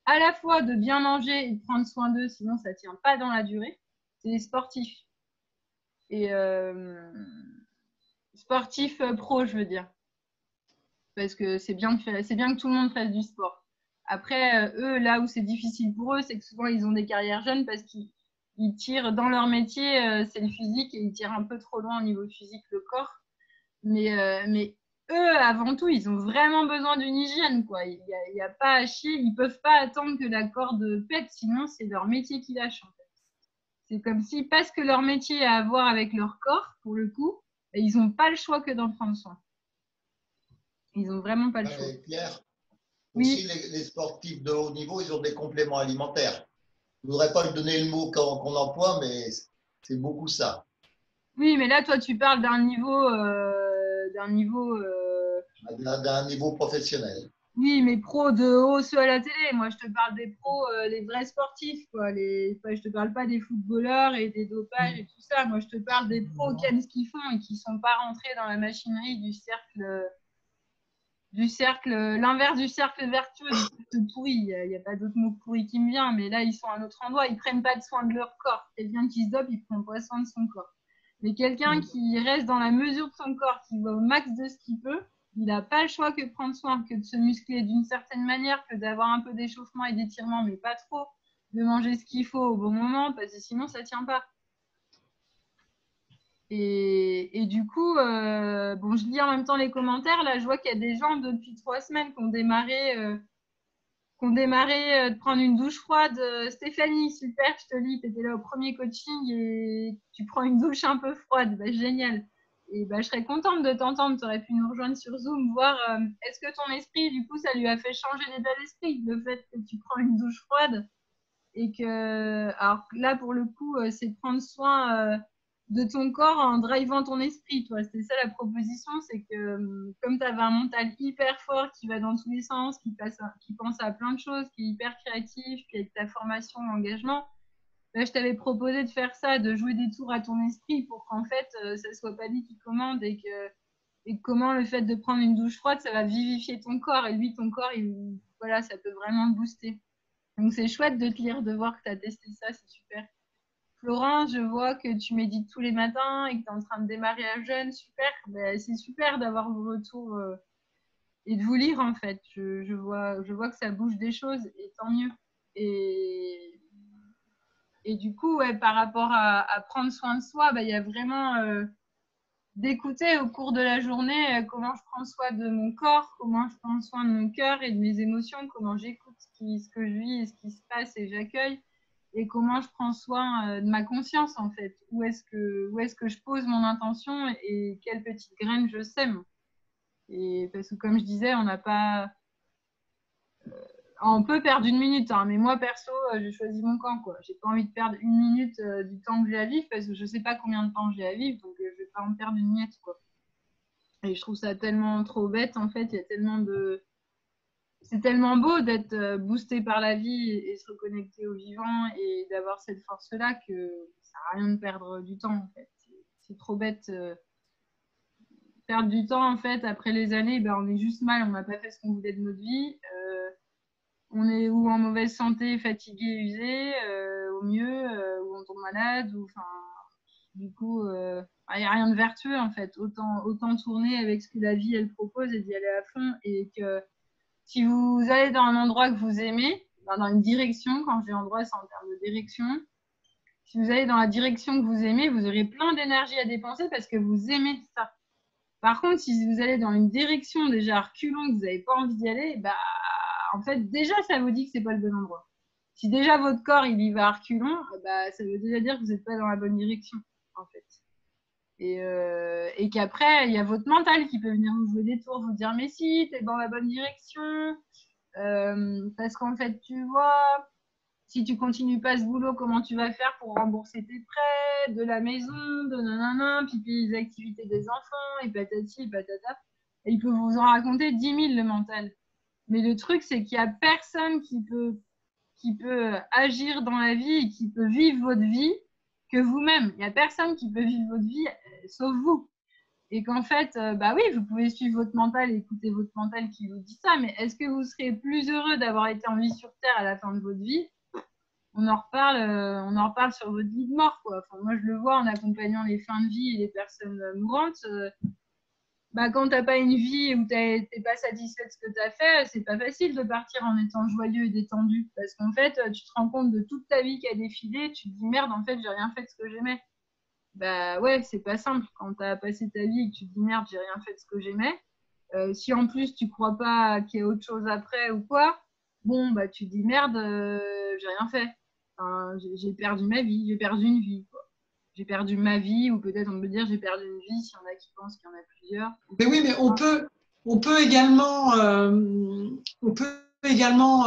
à la fois de bien manger et de prendre soin d'eux, sinon ça ne tient pas dans la durée. C'est les sportifs. Et sportifs pro, je veux dire. Parce que c'est bien que tout le monde fasse du sport. Après, eux, là où c'est difficile pour eux, c'est que souvent ils ont des carrières jeunes parce qu'ils tirent dans leur métier, c'est le physique et ils tirent un peu trop loin au niveau physique le corps. Mais eux, avant tout, ils ont vraiment besoin d'une hygiène, quoi. Il y a pas à chier. Ils peuvent pas attendre que la corde pète, sinon c'est leur métier qui lâche, en fait. C'est comme si, parce que leur métier a à voir avec leur corps, pour le coup, ils n'ont pas le choix que d'en prendre soin. Ils n'ont vraiment pas le choix. Pierre, oui. Aussi les sportifs de haut niveau, ils ont des compléments alimentaires. Je ne voudrais pas lui donner le mot qu'on emploie, mais c'est beaucoup ça. Oui, mais là, toi, tu parles d'un niveau… d'un niveau professionnel. Oui, mais pros de haut, ceux à la télé. Moi, je te parle des pros, les vrais sportifs, quoi. Je te parle pas des footballeurs et des dopages et tout ça. Moi, je te parle des pros qui aiment ce qu'ils font et qui sont pas rentrés dans la machinerie du cercle, l'inverse du cercle vertueux, du cercle pourri. Il n'y a pas d'autre mot pourri qui me vient, mais là, ils sont à un autre endroit. Ils prennent pas de soin de leur corps. Quelqu'un qui se dope, il prend pas soin de son corps. Mais quelqu'un qui reste dans la mesure de son corps, qui va au max de ce qu'il peut, il n'a pas le choix que de prendre soin, que de se muscler d'une certaine manière, que d'avoir un peu d'échauffement et d'étirement, mais pas trop, de manger ce qu'il faut au bon moment, parce que sinon, ça ne tient pas. Et du coup, je lis en même temps les commentaires. Là, je vois qu'il y a des gens depuis 3 semaines qui ont démarré de prendre une douche froide. Stéphanie, super, je te lis, tu étais là au premier coaching et tu prends une douche un peu froide. Bah, génial. Et je serais contente de t'entendre. Tu aurais pu nous rejoindre sur Zoom, voir est-ce que ton esprit, du coup, ça lui a fait changer d'état d'esprit, le fait que tu prends une douche froide. Et que, alors là, pour le coup, c'est prendre soin de ton corps en drivant ton esprit. C'était ça la proposition, c'est que comme tu avais un mental hyper fort qui va dans tous les sens, qui pense à plein de choses, qui est hyper créatif, puis avec ta formation, l'engagement, là, je t'avais proposé de faire ça, de jouer des tours à ton esprit pour qu'en fait, ça soit pas lui qui commande et comment le fait de prendre une douche froide, ça va vivifier ton corps et lui, ton corps, voilà, ça peut vraiment le booster. Donc, c'est chouette de te lire, de voir que tu as testé ça, c'est super. Florent, je vois que tu médites tous les matins et que tu es en train de démarrer à jeûne, super. C'est super d'avoir vos retours et de vous lire, en fait. Je vois que ça bouge des choses et tant mieux. Et du coup, ouais, par rapport à prendre soin de soi, il y a vraiment d'écouter au cours de la journée comment je prends soin de mon corps, comment je prends soin de mon cœur et de mes émotions, comment j'écoute ce que je vis et ce qui se passe et j'accueille, et comment je prends soin de ma conscience, en fait. Où est-ce que je pose mon intention et quelle petite graine je sème. Et parce que comme je disais, on n'a pas… on peut perdre une minute, hein, mais moi perso, j'ai choisi mon camp, quoi. J'ai pas envie de perdre une minute du temps que j'ai à vivre parce que je sais pas combien de temps j'ai à vivre, donc je vais pas en perdre une miette, quoi. Et je trouve ça tellement trop bête, en fait. C'est tellement beau d'être boosté par la vie et se reconnecter au vivant et d'avoir cette force-là que ça sert à rien de perdre du temps, en fait. C'est trop bête. Perdre du temps, en fait, après les années, on est juste mal, on n'a pas fait ce qu'on voulait de notre vie. On est ou en mauvaise santé, fatigué, usé, au mieux, ou on tombe malade, du coup, il n'y a rien de vertueux, en fait. Autant tourner avec ce que la vie, elle propose et d'y aller à fond. Et que si vous allez dans un endroit que vous aimez, dans une direction, quand je dis endroit, c'est en termes de direction, Si vous allez dans la direction que vous aimez, vous aurez plein d'énergie à dépenser parce que vous aimez ça. Par contre, si vous allez dans une direction déjà reculons, que vous n'avez pas envie d'y aller, bah, en fait, déjà, ça vous dit que c'est pas le bon endroit. Si déjà votre corps, il y va à reculons, bah, ça veut déjà dire que vous n'êtes pas dans la bonne direction, en fait. Et qu'après, il y a votre mental qui peut venir vous jouer des tours, vous dire, mais si, t'es dans la bonne direction. Parce qu'en fait, tu vois, si tu continues pas ce boulot, comment tu vas faire pour rembourser tes prêts, de la maison, de nanana, puis les activités des enfants, et patati, et patata. Et il peut vous en raconter 10 000, le mental. Mais le truc, c'est qu'il n'y a personne qui peut agir dans la vie et qui peut vivre votre vie que vous-même. Il n'y a personne qui peut vivre votre vie sauf vous. Et qu'en fait, bah oui, vous pouvez suivre votre mental et écouter votre mental qui vous dit ça, mais est-ce que vous serez plus heureux d'avoir été en vie sur Terre à la fin de votre vie? On en reparle sur votre lit de mort, quoi. Enfin, moi, je le vois en accompagnant les fins de vie et les personnes mourantes. Bah, quand t'as pas une vie où t'es pas satisfait de ce que t'as fait, c'est pas facile de partir en étant joyeux et détendu. Parce qu'en fait, tu te rends compte de toute ta vie qui a défilé, tu te dis merde, en fait, j'ai rien fait de ce que j'aimais. Bah ouais, c'est pas simple quand t'as passé ta vie et que tu te dis merde, j'ai rien fait de ce que j'aimais. Si en plus tu crois pas qu'il y a autre chose après ou quoi, bon, bah tu te dis merde, j'ai rien fait. Enfin, j'ai perdu ma vie, j'ai perdu une vie, quoi. J'ai perdu ma vie, ou peut-être on peut dire j'ai perdu une vie, s'il y en a qui pensent qu'il y en a plusieurs. Mais oui, mais on peut également,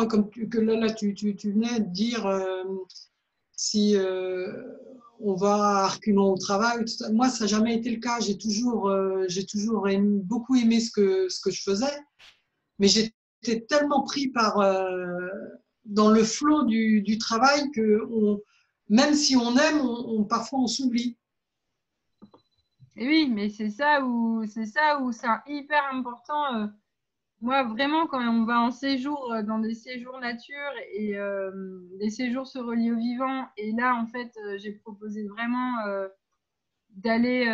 comme là, tu venais de dire, si on va à reculons au travail, tout ça. Moi, ça n'a jamais été le cas. J'ai toujours beaucoup aimé ce que je faisais, mais j'étais tellement pris dans le flot du travail que même si on aime, parfois on s'oublie. Et oui, mais c'est ça où c'est hyper important. Moi, vraiment, quand on va en séjour, dans des séjours nature et des séjours se relier au vivant, et là, en fait, j'ai proposé vraiment d'aller.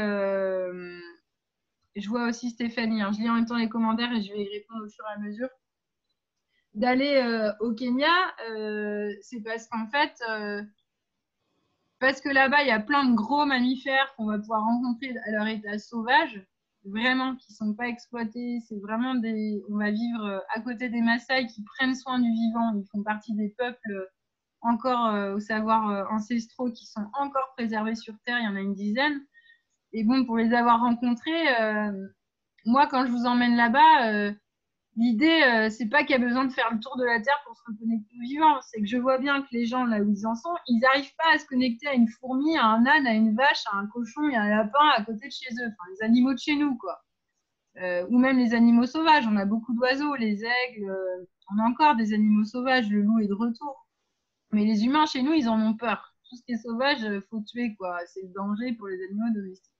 Je vois aussi Stéphanie, hein, je lis en même temps les commentaires et je vais y répondre au fur et à mesure. D'aller au Kenya, c'est parce qu'en fait, parce que là-bas, il y a plein de gros mammifères qu'on va pouvoir rencontrer à leur état sauvage, vraiment, qui ne sont pas exploités. C'est vraiment on va vivre à côté des Maasai qui prennent soin du vivant. Ils font partie des peuples encore au savoir ancestraux qui sont encore préservés sur Terre. Il y en a une dizaine. Et bon, pour les avoir rencontrés, moi, quand je vous emmène là-bas, l'idée, c'est pas qu'il y a besoin de faire le tour de la Terre pour se reconnecter au vivant. C'est que je vois bien que les gens, là où ils en sont, ils n'arrivent pas à se connecter à une fourmi, à un âne, à une vache, à un cochon et à un lapin à côté de chez eux. Enfin, les animaux de chez nous, quoi. Ou même les animaux sauvages. On a beaucoup d'oiseaux, les aigles. On a encore des animaux sauvages. Le loup est de retour. Mais les humains, chez nous, ils en ont peur. Tout ce qui est sauvage, faut tuer, quoi. C'est le danger pour les animaux domestiques.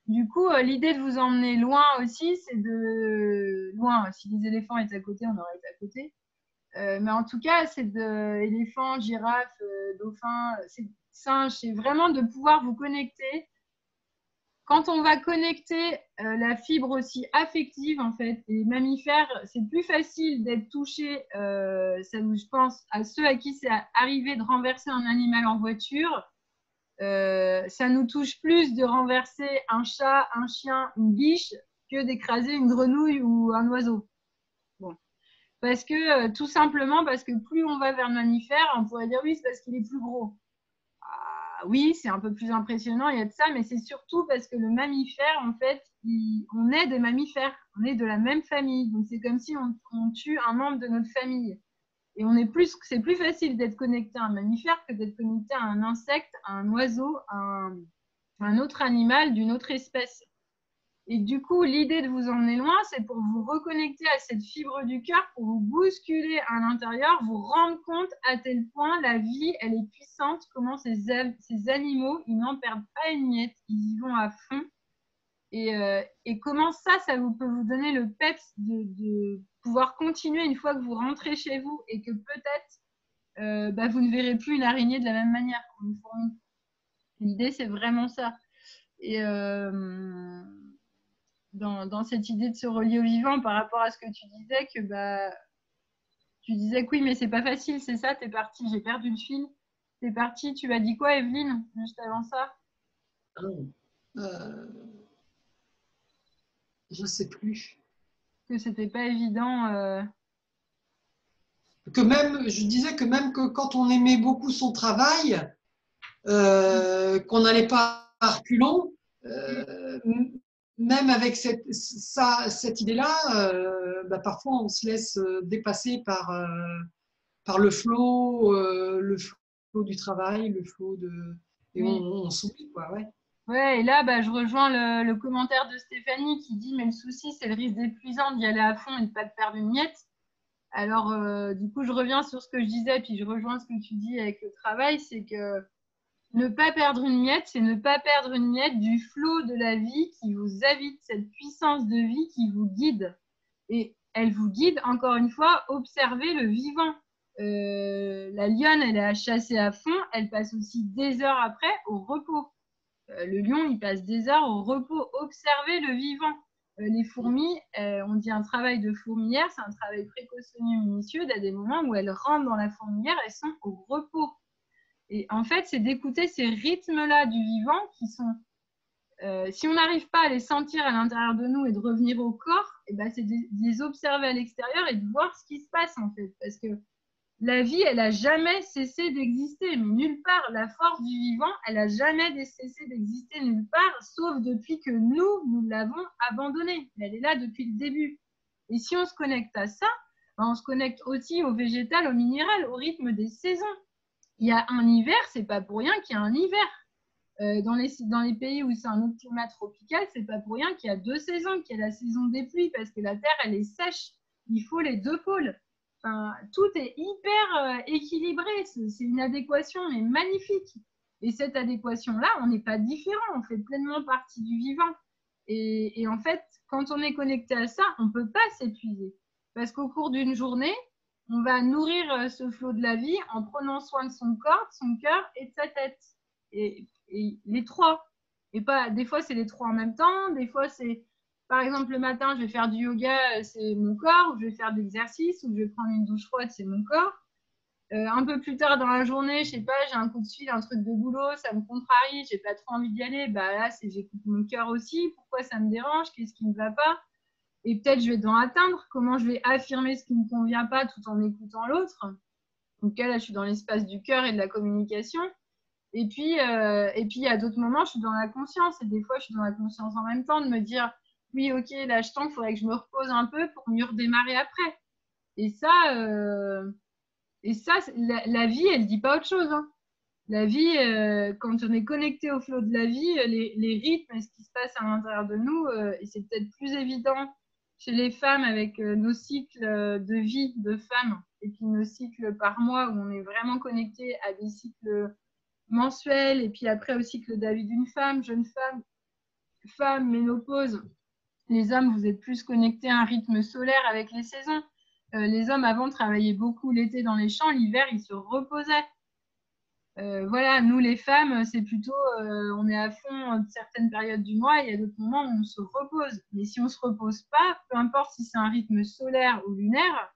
Du coup, l'idée de vous emmener loin aussi, c'est de loin. Si les éléphants étaient à côté, on aurait été à côté. Mais en tout cas, c'est éléphants, girafes, dauphins, singes, c'est vraiment de pouvoir vous connecter. Quand on va connecter la fibre aussi affective, en fait, et les mammifères, c'est plus facile d'être touché, je pense, à ceux à qui c'est arrivé de renverser un animal en voiture. Ça nous touche plus de renverser un chat, un chien, une biche que d'écraser une grenouille ou un oiseau. Bon. Parce que, tout simplement, parce que plus on va vers le mammifère, on pourrait dire oui, c'est parce qu'il est plus gros. Ah, oui, c'est un peu plus impressionnant, il y a de ça, mais c'est surtout parce que le mammifère, en fait, on est des mammifères, on est de la même famille. Donc c'est comme si on tue un membre de notre famille. Et c'est plus facile d'être connecté à un mammifère que d'être connecté à un insecte, à un oiseau, à un autre animal d'une autre espèce. Et du coup, l'idée de vous emmener loin, c'est pour vous reconnecter à cette fibre du cœur, pour vous bousculer à l'intérieur, vous rendre compte à tel point la vie, elle est puissante, comment ces animaux, ils n'en perdent pas une miette, ils y vont à fond. Et comment ça peut vous donner le peps de pouvoir continuer une fois que vous rentrez chez vous et que peut-être vous ne verrez plus une araignée de la même manière qu'une fourmi. L'idée, c'est vraiment ça. Et dans cette idée de se relier au vivant par rapport à ce que tu disais, tu disais que oui, mais c'est pas facile, c'est ça, t'es parti, j'ai perdu le fil. t'es partie, tu as dit quoi, Evelyne, juste avant ça? Je ne sais plus. Que c'était pas évident. Que même, je disais que même que quand on aimait beaucoup son travail, qu'on n'allait pas à reculons, même avec cette idée-là, parfois on se laisse dépasser par le flot du travail, le flot de... Et Oui. on s'oublie, quoi, ouais. Ouais, et là, bah, je rejoins le commentaire de Stéphanie qui dit, mais le souci, c'est le risque d'épuisant d'y aller à fond et de pas te perdre une miette. Alors, du coup, je reviens sur ce que je disais, puis je rejoins ce que tu dis avec le travail, c'est que ne pas perdre une miette, c'est ne pas perdre une miette du flot de la vie qui vous habite, cette puissance de vie qui vous guide. Et elle vous guide, encore une fois, observez le vivant. La lionne, elle est à chasser à fond, elle passe aussi des heures après au repos. Le lion, il passe des heures au repos. Observez le vivant. Les fourmis, on dit un travail de fourmilière, c'est un travail précautionneux, minutieux. Il y a des moments où elles rentrent dans la fourmilière, elles sont au repos. Et en fait, c'est d'écouter ces rythmes-là du vivant qui sont, si on n'arrive pas à les sentir à l'intérieur de nous et de revenir au corps, et ben c'est de les observer à l'extérieur et de voir ce qui se passe en fait. Parce que la vie, elle n'a jamais cessé d'exister, mais nulle part. La force du vivant, elle n'a jamais cessé d'exister nulle part, sauf depuis que nous l'avons abandonnée. Elle est là depuis le début. Et si on se connecte à ça, ben on se connecte aussi au végétal, au minéral, au rythme des saisons. Il y a un hiver, c'est pas pour rien qu'il y a un hiver. Dans les pays où c'est un autre climat tropical, c'est pas pour rien qu'il y a 2 saisons, qu'il y a la saison des pluies, parce que la Terre, elle est sèche. Il faut les 2 pôles. Enfin, tout est hyper équilibré. C'est une adéquation, mais magnifique. Et cette adéquation-là, on n'est pas différent. On fait pleinement partie du vivant. Et en fait, quand on est connecté à ça, on ne peut pas s'épuiser. Parce qu'au cours d'une journée, on va nourrir ce flot de la vie en prenant soin de son corps, de son cœur et de sa tête. Et les 3. Et pas, des fois, c'est les 3 en même temps. Des fois, c'est, par exemple, le matin, je vais faire du yoga, c'est mon corps. Ou je vais faire de l'exercice. Ou je vais prendre une douche froide, c'est mon corps. Un peu plus tard dans la journée, je sais pas, j'ai un coup de fil, un truc de boulot, ça me contrarie, j'ai pas trop envie d'y aller. Bah là, c'est j'écoute mon cœur aussi. Pourquoi ça me dérange? Qu'est-ce qui ne va pas? Et peut-être je vais dans atteindre. Comment je vais affirmer ce qui ne me convient pas tout en écoutant l'autre? Donc là, je suis dans l'espace du cœur et de la communication. Et puis, il y a d'autres moments, je suis dans la conscience. Et des fois, je suis dans la conscience en même temps de me dire, oui, ok, là, je sens qu'il faudrait que je me repose un peu pour mieux redémarrer après. Et ça, la vie, elle ne dit pas autre chose. Hein. La vie, quand on est connecté au flot de la vie, les rythmes et ce qui se passe à l'intérieur de nous, et c'est peut-être plus évident chez les femmes avec nos cycles de vie de femmes et puis nos cycles par mois où on est vraiment connecté à des cycles mensuels et puis après au cycle de la vie d'une femme, jeune femme, ménopause. Les hommes, vous êtes plus connectés à un rythme solaire avec les saisons. Les hommes avant travaillaient beaucoup l'été dans les champs, l'hiver ils se reposaient. Voilà, nous les femmes, c'est plutôt, on est à fond de certaines périodes du mois, il y a d'autres moments où on se repose. Mais si on ne se repose pas, peu importe si c'est un rythme solaire ou lunaire,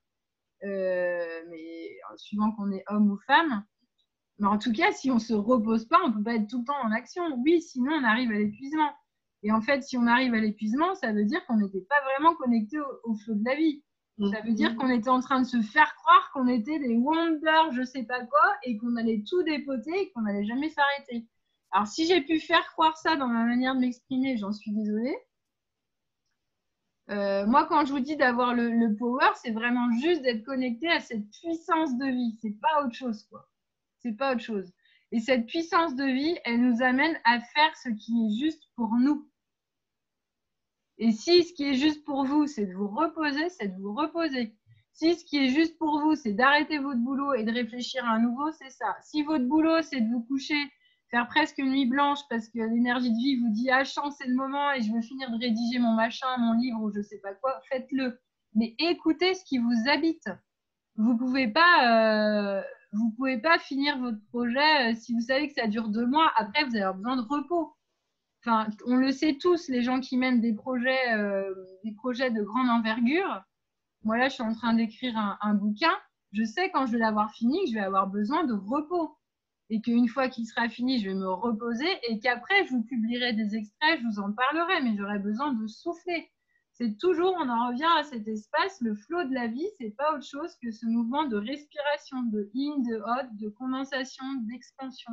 mais suivant qu'on est homme ou femme, mais en tout cas, si on ne se repose pas, on ne peut pas être tout le temps en action. Oui, sinon on arrive à l'épuisement. Et en fait, si on arrive à l'épuisement, ça veut dire qu'on n'était pas vraiment connecté au flot de la vie. Ça veut dire qu'on était en train de se faire croire qu'on était des wonders, je sais pas quoi, et qu'on allait tout dépoter et qu'on n'allait jamais s'arrêter. Alors, si j'ai pu faire croire ça dans ma manière de m'exprimer, j'en suis désolée. Moi, quand je vous dis d'avoir le power, c'est vraiment juste d'être connecté à cette puissance de vie. C'est pas autre chose, quoi. C'est pas autre chose. Et cette puissance de vie, elle nous amène à faire ce qui est juste pour nous. Et si ce qui est juste pour vous, c'est de vous reposer, c'est de vous reposer. Si ce qui est juste pour vous, c'est d'arrêter votre boulot et de réfléchir à un nouveau, c'est ça. Si votre boulot, c'est de vous coucher, faire presque une nuit blanche parce que l'énergie de vie vous dit « Ah, chance, c'est le moment et je veux finir de rédiger mon machin, mon livre ou je sais pas quoi », faites-le. Mais écoutez ce qui vous habite. Vous pouvez pas finir votre projet si vous savez que ça dure 2 mois. Après, vous avez besoin de repos. Enfin, on le sait tous, les gens qui mènent des projets de grande envergure. Moi, là, je suis en train d'écrire un bouquin. Je sais quand je vais l'avoir fini que je vais avoir besoin de repos. et qu'une fois qu'il sera fini, je vais me reposer et qu'après, je vous publierai des extraits, je vous en parlerai, mais j'aurai besoin de souffler. C'est toujours, on en revient à cet espace, le flot de la vie, c'est pas autre chose que ce mouvement de respiration, de in, de out, de condensation, d'expansion.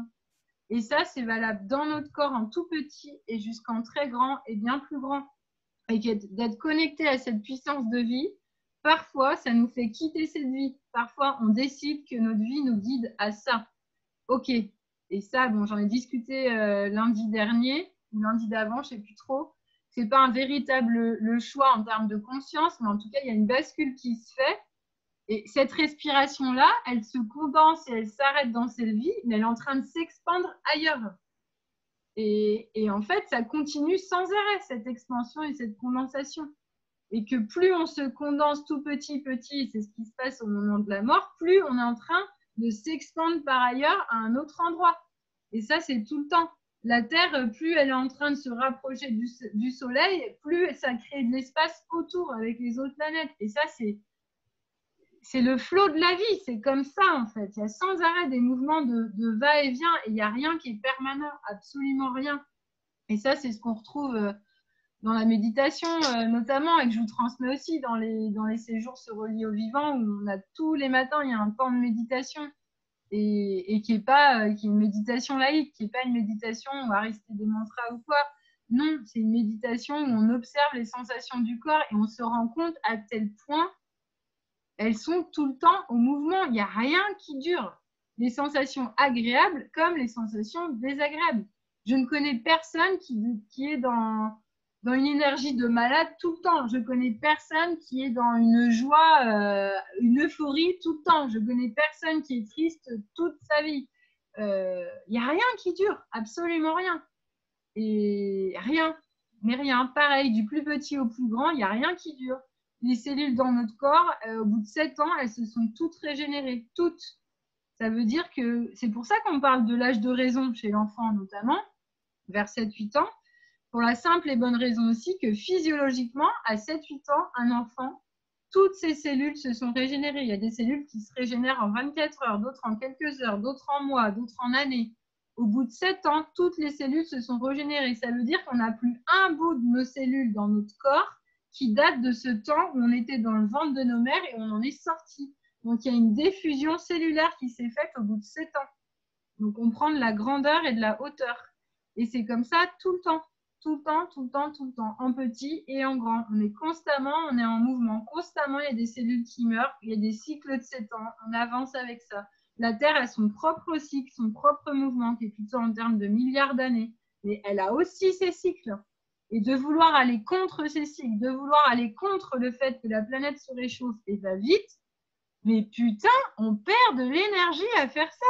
Et ça, c'est valable dans notre corps en tout petit et jusqu'en très grand et bien plus grand. Et d'être connecté à cette puissance de vie, parfois, ça nous fait quitter cette vie. Parfois, on décide que notre vie nous guide à ça. Ok. Et ça, bon, j'en ai discuté lundi dernier, ou lundi d'avant, je ne sais plus trop. C'est pas un véritable le choix en termes de conscience, mais en tout cas, il y a une bascule qui se fait. Et cette respiration-là, elle se condense et elle s'arrête dans cette vie, mais elle est en train de s'expandre ailleurs. Et en fait, ça continue sans arrêt, cette expansion et cette condensation. Et que plus on se condense tout petit, c'est ce qui se passe au moment de la mort, plus on est en train de s'expandre par ailleurs à un autre endroit. Et ça, c'est tout le temps. La Terre, plus elle est en train de se rapprocher du Soleil, plus ça crée de l'espace autour avec les autres planètes. Et ça, c'est le flot de la vie, c'est comme ça en fait. Il y a sans arrêt des mouvements de va-et-vient et il n'y a rien qui est permanent, absolument rien. Et ça, c'est ce qu'on retrouve dans la méditation notamment et que je vous transmets aussi dans les séjours se relier au vivant où on a tous les matins, il y a un temps de méditation et qui est une méditation laïque, qui n'est pas une méditation où on va réciter des mantras ou quoi. Non, c'est une méditation où on observe les sensations du corps et on se rend compte à tel point elles sont tout le temps au mouvement. Il n'y a rien qui dure. Les sensations agréables comme les sensations désagréables. Je ne connais personne qui est dans une énergie de malade tout le temps. Je connais personne qui est dans une joie, une euphorie tout le temps. Je connais personne qui est triste toute sa vie. Il n'y a rien qui dure, absolument rien. Et rien, mais rien. Pareil, du plus petit au plus grand, il n'y a rien qui dure. Les cellules dans notre corps, au bout de 7 ans, elles se sont toutes régénérées, toutes. Ça veut dire que c'est pour ça qu'on parle de l'âge de raison chez l'enfant notamment, vers 7-8 ans, pour la simple et bonne raison aussi que physiologiquement, à 7-8 ans, un enfant, toutes ces cellules se sont régénérées. Il y a des cellules qui se régénèrent en 24 heures, d'autres en quelques heures, d'autres en mois, d'autres en années. Au bout de 7 ans, toutes les cellules se sont régénérées. Ça veut dire qu'on n'a plus un bout de nos cellules dans notre corps qui date de ce temps où on était dans le ventre de nos mères et on en est sorti. Donc, il y a une diffusion cellulaire qui s'est faite au bout de 7 ans. Donc, on prend de la grandeur et de la hauteur. Et c'est comme ça tout le temps. Tout le temps, tout le temps, tout le temps. En petit et en grand. On est constamment, on est en mouvement. Constamment, il y a des cellules qui meurent. Il y a des cycles de 7 ans. On avance avec ça. La Terre a son propre cycle, son propre mouvement, qui est plutôt en termes de milliards d'années. Mais elle a aussi ses cycles. Et de vouloir aller contre ces cycles, de vouloir aller contre le fait que la planète se réchauffe et va vite, mais putain, on perd de l'énergie à faire ça.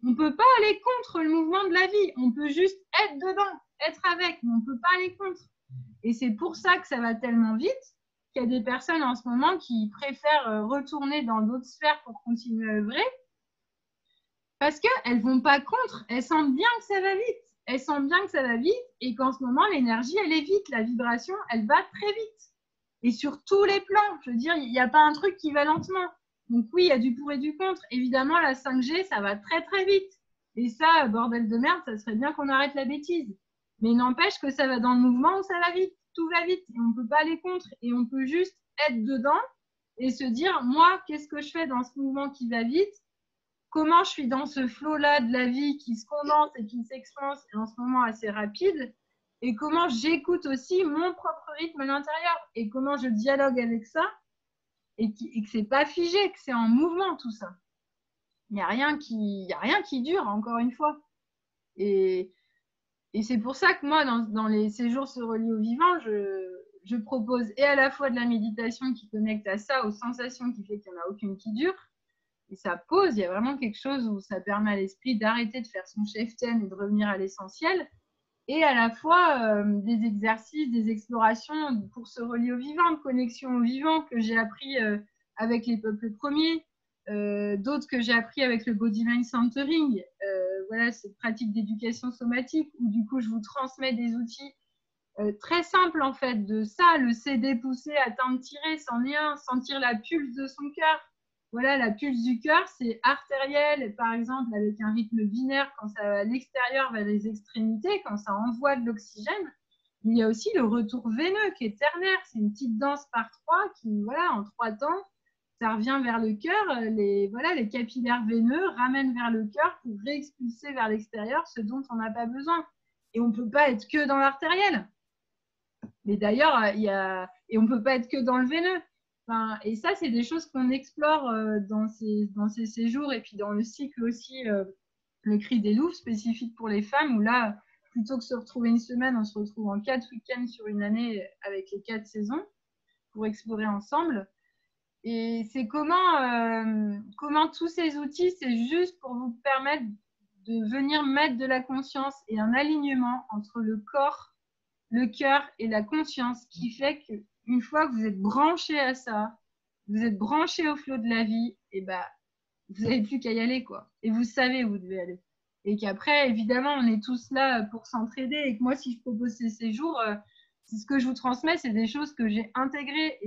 On ne peut pas aller contre le mouvement de la vie. On peut juste être dedans, être avec, mais on ne peut pas aller contre. Et c'est pour ça que ça va tellement vite qu'il y a des personnes en ce moment qui préfèrent retourner dans d'autres sphères pour continuer à œuvrer parce qu'elles ne vont pas contre. Elles sentent bien que ça va vite. Elles sentent bien que ça va vite et qu'en ce moment, l'énergie, elle est vite. La vibration, elle va très vite. Et sur tous les plans, je veux dire, il n'y a pas un truc qui va lentement. Donc oui, il y a du pour et du contre. Évidemment, la 5G, ça va très très vite. Et ça, bordel de merde, ça serait bien qu'on arrête la bêtise. Mais n'empêche que ça va dans le mouvement où ça va vite. Tout va vite et on ne peut pas aller contre. Et on peut juste être dedans et se dire, moi, qu'est-ce que je fais dans ce mouvement qui va vite ? Comment je suis dans ce flot-là de la vie qui se condense et qui s'expanse et en ce moment assez rapide, et comment j'écoute aussi mon propre rythme à l'intérieur, et comment je dialogue avec ça, et que c'est pas figé, que c'est en mouvement tout ça. Il n'y a rien qui dure, encore une fois. Et c'est pour ça que moi, dans les séjours se relier au vivant, je propose et à la fois de la méditation qui connecte à ça, aux sensations, qui fait qu'il n'y en a aucune qui dure. Et ça pose, il y a vraiment quelque chose où ça permet à l'esprit d'arrêter de faire son chef-ten et de revenir à l'essentiel. Et à la fois des exercices, des explorations pour se relier au vivant, de connexion au vivant que j'ai appris avec les peuples premiers, d'autres que j'ai appris avec le Body Mind Centering. Voilà, cette pratique d'éducation somatique où du coup je vous transmets des outils très simples en fait, de ça, le CD poussé, atteindre, tirer, c'en est un, sentir la pulse de son cœur. voilà, la pulse du cœur, c'est artériel, par exemple, avec un rythme binaire quand ça va à l'extérieur, vers les extrémités, quand ça envoie de l'oxygène. Mais il y a aussi le retour veineux qui est ternaire. C'est une petite danse par trois qui, voilà, en 3 temps, ça revient vers le cœur. Les capillaires veineux ramènent vers le cœur pour réexpulser vers l'extérieur ce dont on n'a pas besoin. Et on ne peut pas être que dans l'artériel. Mais d'ailleurs, et on ne peut pas être que dans le veineux. Enfin, et ça, c'est des choses qu'on explore dans ces séjours et puis dans le cycle aussi, le cri des loups spécifique pour les femmes, où là, plutôt que de se retrouver une semaine, on se retrouve en 4 week-ends sur une année avec les 4 saisons pour explorer ensemble. Et c'est comment tous ces outils, c'est juste pour vous permettre de venir mettre de la conscience et un alignement entre le corps, le cœur et la conscience, qui fait qu'une fois que vous êtes branché à ça, vous êtes branché au flot de la vie, et ben, vous n'avez plus qu'à y aller, quoi. Et vous savez où vous devez aller. Et qu'après, évidemment, on est tous là pour s'entraider. Et que moi, si je propose ces séjours, c'est ce que je vous transmets, c'est des choses que j'ai intégrées.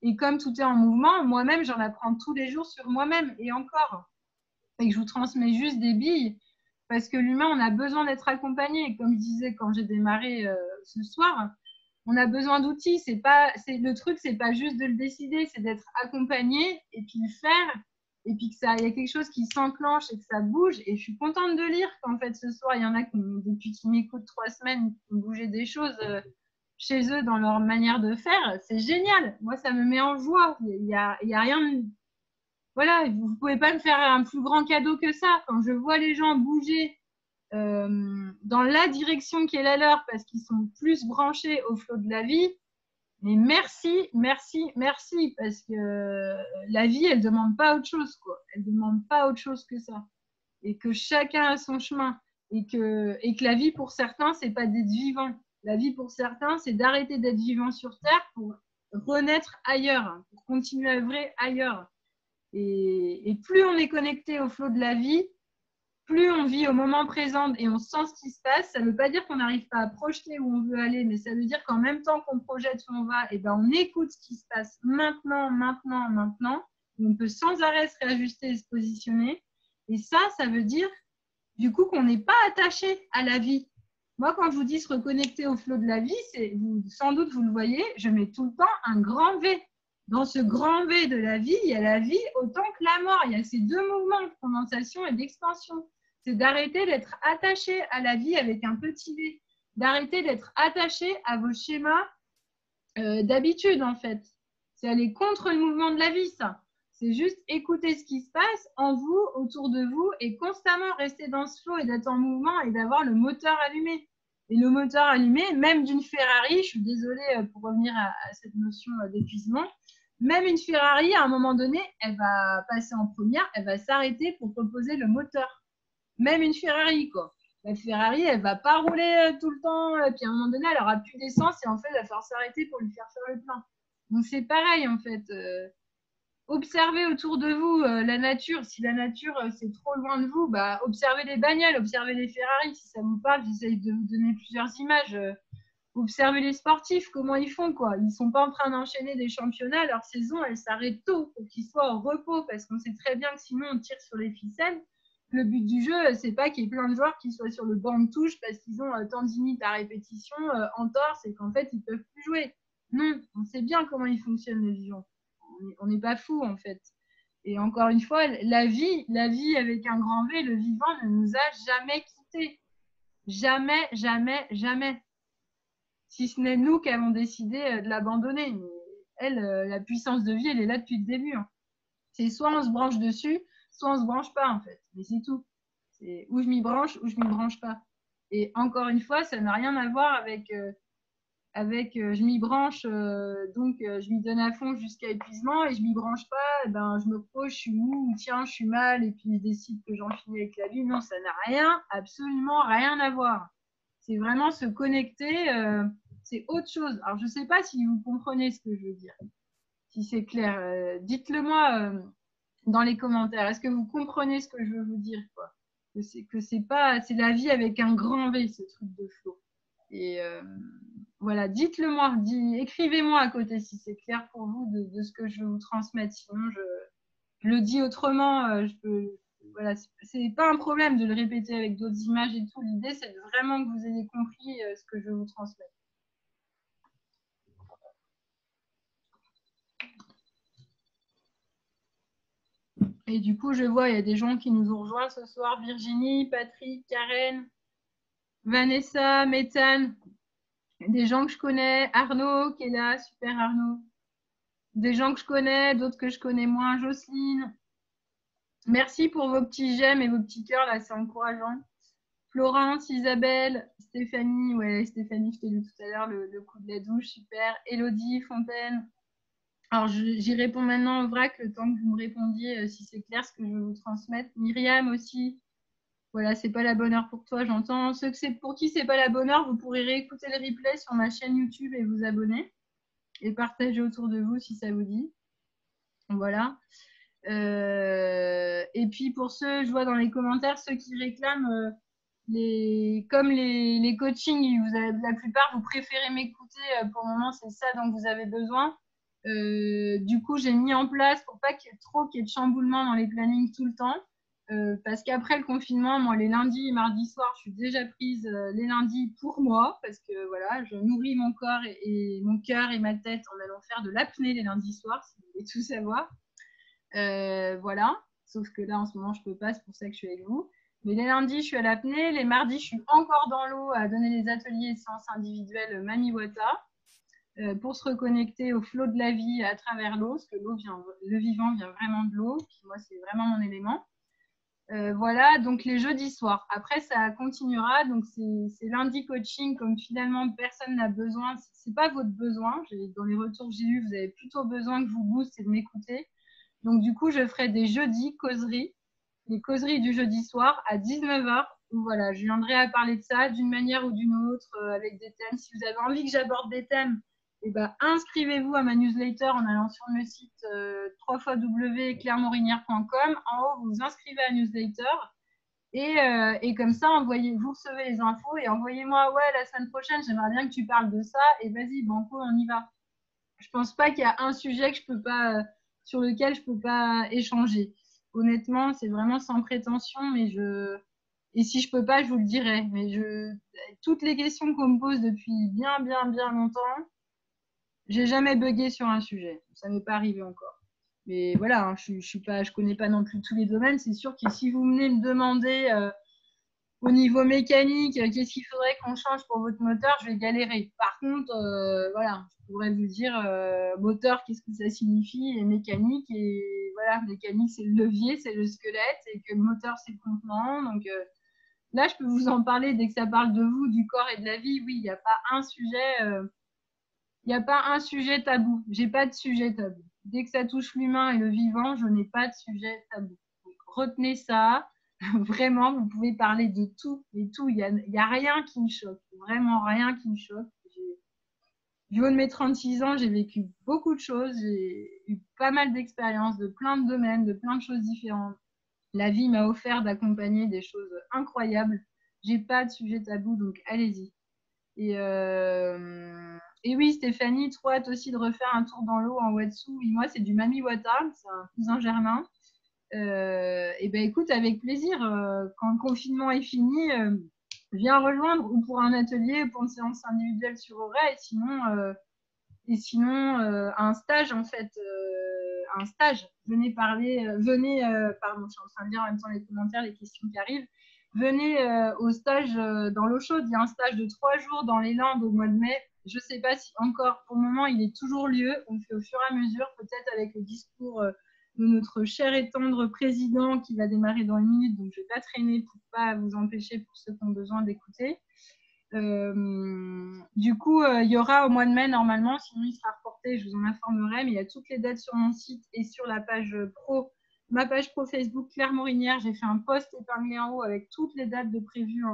Et comme tout est en mouvement, moi-même, j'en apprends tous les jours sur moi-même et encore. Et que je vous transmets juste des billes. Parce que l'humain, on a besoin d'être accompagné. Et comme je disais quand j'ai démarré ce soir, on a besoin d'outils. Le truc, c'est pas juste de le décider, c'est d'être accompagné et puis le faire. Et puis il y a quelque chose qui s'enclenche et que ça bouge. Et je suis contente de lire qu'en fait, ce soir, il y en a qui, depuis qu'ils m'écoutent 3 semaines, qui ont bougé des choses chez eux dans leur manière de faire. C'est génial. Moi, ça me met en joie. Il y a rien de... Voilà, vous ne pouvez pas me faire un plus grand cadeau que ça. Quand je vois les gens bouger dans la direction qui est la leur parce qu'ils sont plus branchés au flot de la vie, mais merci, merci, merci, parce que la vie, elle ne demande pas autre chose, quoi. Elle ne demande pas autre chose que ça. Et que chacun a son chemin. Et que la vie, pour certains, c'est pas d'être vivant. La vie, pour certains, c'est d'arrêter d'être vivant sur Terre pour renaître ailleurs, pour continuer à œuvrer ailleurs. Et plus on est connecté au flot de la vie, plus on vit au moment présent et on sent ce qui se passe. Ça ne veut pas dire qu'on n'arrive pas à projeter où on veut aller, mais ça veut dire qu'en même temps qu'on projette où on va, et ben on écoute ce qui se passe maintenant, maintenant, maintenant. On peut sans arrêt se réajuster et se positionner. Et ça veut dire du coup qu'on n'est pas attaché à la vie. Moi, quand je vous dis se reconnecter au flot de la vie, sans doute vous le voyez, je mets tout le temps un grand V. Dans ce grand V de la vie, il y a la vie autant que la mort. Il y a ces deux mouvements de condensation et d'expansion. C'est d'arrêter d'être attaché à la vie avec un petit V. D'arrêter d'être attaché à vos schémas d'habitude, en fait. C'est aller contre le mouvement de la vie, ça. C'est juste écouter ce qui se passe en vous, autour de vous, et constamment rester dans ce flow et d'être en mouvement et d'avoir le moteur allumé. Et le moteur allumé, même d'une Ferrari, je suis désolée pour revenir à cette notion d'épuisement, même une Ferrari, à un moment donné, elle va passer en première, elle va s'arrêter pour reposer le moteur. Même une Ferrari, quoi. La Ferrari, elle va pas rouler tout le temps, puis à un moment donné, elle aura plus d'essence et en fait, elle va falloir s'arrêter pour lui faire le plein. Donc c'est pareil, en fait. Observez autour de vous la nature. Si la nature, c'est trop loin de vous, bah, observez les bagnoles, observez les Ferrari. Si ça vous parle, j'essaye de vous donner plusieurs images. Observez les sportifs, comment ils font, quoi. Ils sont pas en train d'enchaîner des championnats. Leur saison, elle s'arrête tôt pour qu'ils soient au repos parce qu'on sait très bien que sinon, on tire sur les ficelles. Le but du jeu, c'est pas qu'il y ait plein de joueurs qui soient sur le banc de touche parce qu'ils ont tendinite à répétition, entorse, et qu'en fait, ils peuvent plus jouer. Non, on sait bien comment ils fonctionnent, les vivants. On n'est pas fous, en fait. Et encore une fois, la vie avec un grand V, le vivant ne nous a jamais quittés. Jamais, jamais, jamais. Si ce n'est nous qui avons décidé de l'abandonner. Mais elle, la puissance de vie, elle est là depuis le début. Hein. C'est soit on se branche dessus, soit on se branche pas, en fait. Mais c'est tout. C'est où je m'y branche, ou je m'y branche pas. Et encore une fois, ça n'a rien à voir avec je m'y branche, donc je m'y donne à fond jusqu'à épuisement, et je m'y branche pas, ben, je me repose, je suis mou, ou tiens, je suis mal, et puis je décide que j'en finis avec la vie. Non, ça n'a rien, absolument rien à voir. C'est vraiment se connecter, c'est autre chose. Alors, je sais pas si vous comprenez ce que je veux dire, si c'est clair. Dites-le moi dans les commentaires. Est-ce que vous comprenez ce que je veux vous dire, quoi? Que c'est pas, c'est la vie avec un grand V, ce truc de flow. Et voilà, dites-le moi, écrivez-moi à côté si c'est clair pour vous de ce que je vais vous transmettre. Sinon, le dis autrement, voilà, c'est pas un problème de le répéter avec d'autres images et tout. L'idée, c'est vraiment que vous ayez compris ce que je vous transmets. Et du coup, je vois, il y a des gens qui nous ont rejoints ce soir. Virginie, Patrick, Karen, Vanessa, Méthane, des gens que je connais. Arnaud qui est là, super Arnaud. Des gens que je connais, d'autres que je connais moins. Jocelyne. Merci pour vos petits j'aime et vos petits cœurs, là, c'est encourageant. Florence, Isabelle, Stéphanie, ouais, Stéphanie, je t'ai lu tout à l'heure, le coup de la douche, super. Élodie, Fontaine. Alors, j'y réponds maintenant au vrac, le temps que vous me répondiez, si c'est clair ce que je veux vous transmettre. Myriam aussi. Voilà, c'est pas la bonne heure pour toi, j'entends. Ceux que c'est pour qui c'est pas la bonne heure, vous pourrez réécouter le replay sur ma chaîne YouTube et vous abonner. Et partager autour de vous si ça vous dit. Voilà. Et puis pour ceux, je vois dans les commentaires, ceux qui réclament comme les coachings, la plupart, vous préférez m'écouter. Pour le moment, c'est ça dont vous avez besoin. Du coup, j'ai mis en place pour pas qu'il y ait de chamboulement dans les plannings tout le temps. Parce qu'après le confinement, moi, les lundis et mardis soirs, je suis déjà prise les lundis pour moi, parce que voilà, je nourris mon corps et mon cœur et ma tête en allant faire de l'apnée les lundis soirs, si vous voulez tout savoir. Voilà, sauf que là, en ce moment, je peux pas, c'est pour ça que je suis avec vous. Mais les lundis, je suis à l'apnée. Les mardis, je suis encore dans l'eau à donner les ateliers de séances individuelles Mami Wata pour se reconnecter au flot de la vie à travers l'eau, parce que le vivant vient vraiment de l'eau. Puis moi, c'est vraiment mon élément. Voilà, donc les jeudis soirs. Après, ça continuera. Donc, c'est lundi coaching, comme finalement personne n'a besoin. C'est pas votre besoin. Dans les retours que j'ai eus, vous avez plutôt besoin que je vous booste et de m'écouter. Donc, du coup, je ferai des jeudis causeries, les causeries du jeudi soir à 19h. Où, voilà, je viendrai à parler de ça d'une manière ou d'une autre avec des thèmes. Si vous avez envie que j'aborde des thèmes, eh ben, inscrivez-vous à ma newsletter en allant sur le site www.clairemorinière.com. En haut, vous vous inscrivez à la newsletter et comme ça, vous recevez les infos et envoyez-moi, ouais, la semaine prochaine, j'aimerais bien que tu parles de ça. Et vas-y, banco, on y va. Je pense pas qu'il y a un sujet que je peux pas, sur lequel je peux pas échanger. Honnêtement, c'est vraiment sans prétention, et si je peux pas, je vous le dirai. Mais toutes les questions qu'on me pose depuis bien, bien, bien longtemps, j'ai jamais bugué sur un sujet. Ça m'est pas arrivé encore. Mais voilà, hein, je connais pas non plus tous les domaines. C'est sûr que si vous venez me demander au niveau mécanique, qu'est-ce qu'il faudrait qu'on change pour votre moteur, je vais galérer. Par contre, voilà, je pourrais vous dire moteur, qu'est-ce que ça signifie, et mécanique, et voilà, mécanique, c'est le levier, c'est le squelette, et que le moteur, c'est le contenant. Donc là, je peux vous en parler dès que ça parle de vous, du corps et de la vie. Oui, il n'y a pas un sujet. Il n'y a pas un sujet tabou. J'ai pas de sujet tabou. Dès que ça touche l'humain et le vivant, je n'ai pas de sujet tabou. Donc, retenez ça. Vraiment, vous pouvez parler de tout et tout. Il y a rien qui me choque. Vraiment rien qui me choque. Du haut de mes 36 ans, j'ai vécu beaucoup de choses. J'ai eu pas mal d'expériences de plein de domaines, de plein de choses différentes. La vie m'a offert d'accompagner des choses incroyables. J'ai pas de sujet tabou, donc allez-y. Et oui, Stéphanie, trop hâte aussi de refaire un tour dans l'eau en Watsu. Et moi, c'est du Mami Wata, c'est un cousin germain. Et ben écoute, avec plaisir, quand le confinement est fini, viens rejoindre ou pour un atelier ou pour une séance individuelle sur Auray. Et sinon un stage en fait, un stage. Venez parler, pardon, je suis en train de lire en même temps les commentaires, les questions qui arrivent. Venez au stage dans l'eau chaude. Il y a un stage de 3 jours dans les Landes au mois de mai. Je ne sais pas si encore, pour le moment, il est toujours lieu. On fait au fur et à mesure, peut-être avec le discours de notre cher et tendre président qui va démarrer dans une minute. Donc, je ne vais pas traîner pour ne pas vous empêcher pour ceux qui ont besoin d'écouter. Du coup, il y aura au mois de mai normalement, sinon il sera reporté, je vous en informerai, mais il y a toutes les dates sur mon site et sur la page pro, ma page pro Facebook Claire Morinière. J'ai fait un post épinglé en haut avec toutes les dates de prévues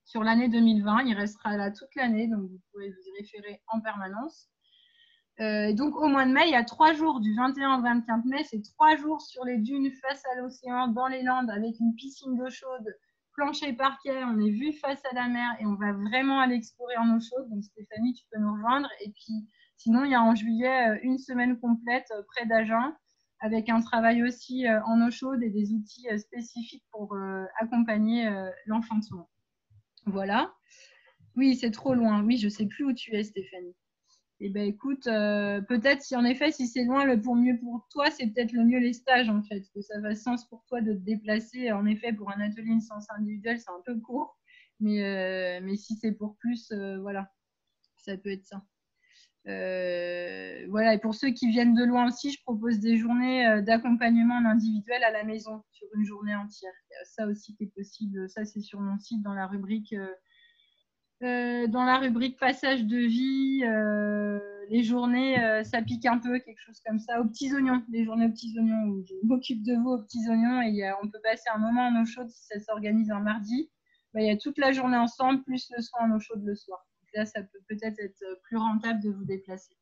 sur l'année 2020. Il restera là toute l'année, donc vous pouvez vous y référer en permanence. Donc au mois de mai, il y a 3 jours, du 21 au 24 mai, c'est 3 jours sur les dunes face à l'océan, dans les Landes, avec une piscine d'eau chaude, plancher parquet, on est vu face à la mer et on va vraiment aller explorer en eau chaude. Donc Stéphanie, tu peux nous rejoindre. Et puis sinon, il y a en juillet une semaine complète près d'Agen avec un travail aussi en eau chaude et des outils spécifiques pour accompagner l'enfantement. Voilà. Oui, c'est trop loin. Oui, je ne sais plus où tu es, Stéphanie. Eh bien, écoute, peut-être si en effet, si c'est loin, le pour mieux pour toi, c'est peut-être le mieux les stages, en fait, que ça fasse sens pour toi de te déplacer. En effet, pour un atelier de séance individuelle, c'est un peu court, mais si c'est pour plus, voilà, ça peut être ça. Voilà, et pour ceux qui viennent de loin aussi, je propose des journées d'accompagnement en individuel à la maison sur une journée entière. Il y a ça aussi qui est possible. Ça, c'est sur mon site dans la rubrique passage de vie. Les journées, ça pique un peu, quelque chose comme ça. Aux petits oignons, les journées aux petits oignons où je m'occupe de vous aux petits oignons et on peut passer un moment en eau chaude si ça s'organise un mardi. Il y a toute la journée ensemble, plus le soin en eau chaude le soir. Là, ça peut peut-être être plus rentable de vous déplacer.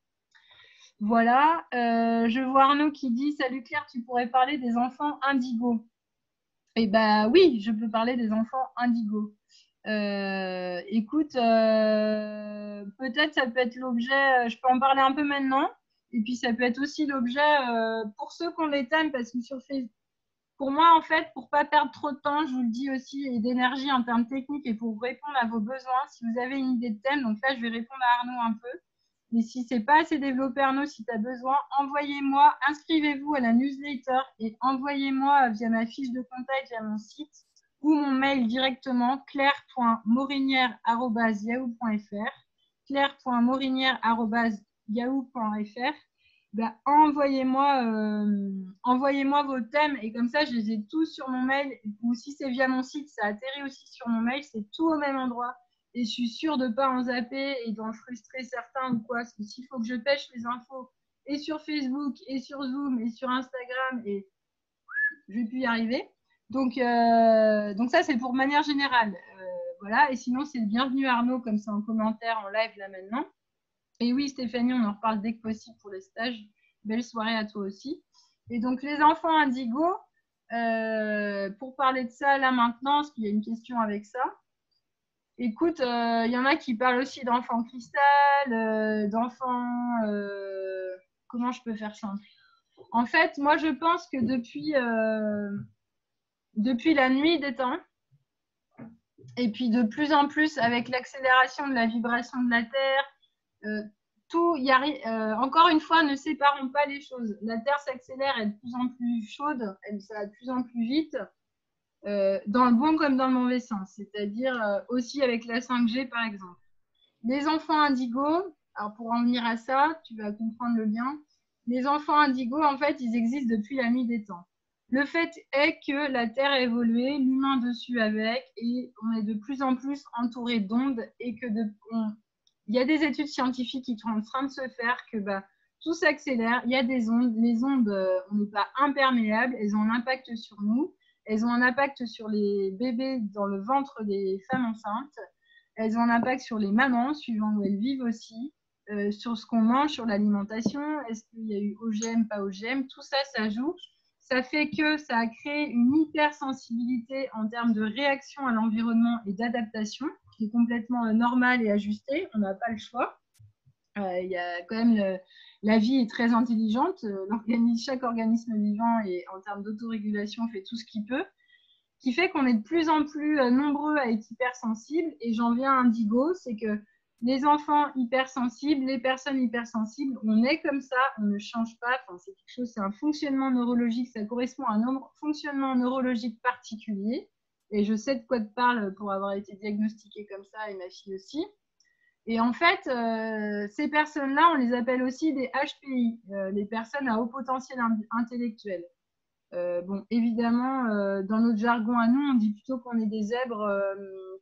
Voilà, je vois Arnaud qui dit « Salut Claire, tu pourrais parler des enfants indigos ». Eh bien oui, je peux parler des enfants indigos. Écoute, peut-être ça peut être l'objet, je peux en parler un peu maintenant, et puis ça peut être aussi l'objet pour ceux qui ont des thèmes, parce que sur Facebook, pour moi, en fait, pour ne pas perdre trop de temps, je vous le dis aussi, et d'énergie en termes techniques et pour répondre à vos besoins, si vous avez une idée de thème, donc là, je vais répondre à Arnaud un peu. Mais si ce n'est pas assez développé, Arnaud, si tu as besoin, envoyez-moi, inscrivez-vous à la newsletter et envoyez-moi via ma fiche de contact, via mon site ou mon mail directement, claire.morinière@yahoo.fr, claire.morinière@yahoo.fr. Ben, envoyez-moi vos thèmes et comme ça, je les ai tous sur mon mail. Ou si c'est via mon site, ça atterrit aussi sur mon mail. C'est tout au même endroit. Et je suis sûre de ne pas en zapper et d'en frustrer certains ou quoi. Parce que s'il faut que je pêche les infos et sur Facebook, et sur Zoom, et sur Instagram, et je ne vais plus y arriver. Donc ça, c'est pour manière générale. Voilà. Et sinon, c'est le bienvenu Arnaud, comme ça en commentaire, en live là maintenant. Et oui, Stéphanie, on en reparle dès que possible pour les stages. Belle soirée à toi aussi. Et donc, les enfants indigos, pour parler de ça là maintenant, parce qu'il y a une question avec ça. Écoute, il y en a qui parlent aussi d'enfants cristal, d'enfants... comment je peux faire simple? En fait, moi, je pense que depuis la nuit des temps, et puis de plus en plus avec l'accélération de la vibration de la Terre, encore une fois, ne séparons pas les choses. La Terre s'accélère, elle est de plus en plus chaude, ça va de plus en plus vite, dans le bon comme dans le mauvais sens, c'est-à-dire aussi avec la 5G par exemple. Les enfants indigos, alors pour en venir à ça, tu vas comprendre le lien. Les enfants indigos, en fait, ils existent depuis la nuit des temps. Le fait est que la Terre a évolué, l'humain dessus avec, et on est de plus en plus entouré d'ondes et que il y a des études scientifiques qui sont en train de se faire que tout s'accélère, il y a des ondes, les ondes, on n'est pas imperméables, elles ont un impact sur nous, elles ont un impact sur les bébés dans le ventre des femmes enceintes, elles ont un impact sur les mamans, suivant où elles vivent aussi, sur ce qu'on mange, sur l'alimentation, est-ce qu'il y a eu OGM, pas OGM, tout ça, ça joue. Ça fait que ça a créé une hypersensibilité en termes de réaction à l'environnement et d'adaptation, qui est complètement normale et ajustée. On n'a pas le choix. Il y a quand même la vie est très intelligente. Chaque organisme vivant et en termes d'autorégulation fait tout ce qu'il peut, qui fait qu'on est de plus en plus nombreux à être hypersensibles. Et j'en viens à Indigo, c'est que les enfants hypersensibles, les personnes hypersensibles, on est comme ça, on ne change pas. Enfin, c'est quelque chose, c'est un fonctionnement neurologique, ça correspond à un fonctionnement neurologique particulier. Et je sais de quoi te parle pour avoir été diagnostiquée comme ça et ma fille aussi. Et en fait, ces personnes-là, on les appelle aussi des HPI, les personnes à haut potentiel intellectuel. Bon, évidemment, dans notre jargon à nous, on dit plutôt qu'on est des zèbres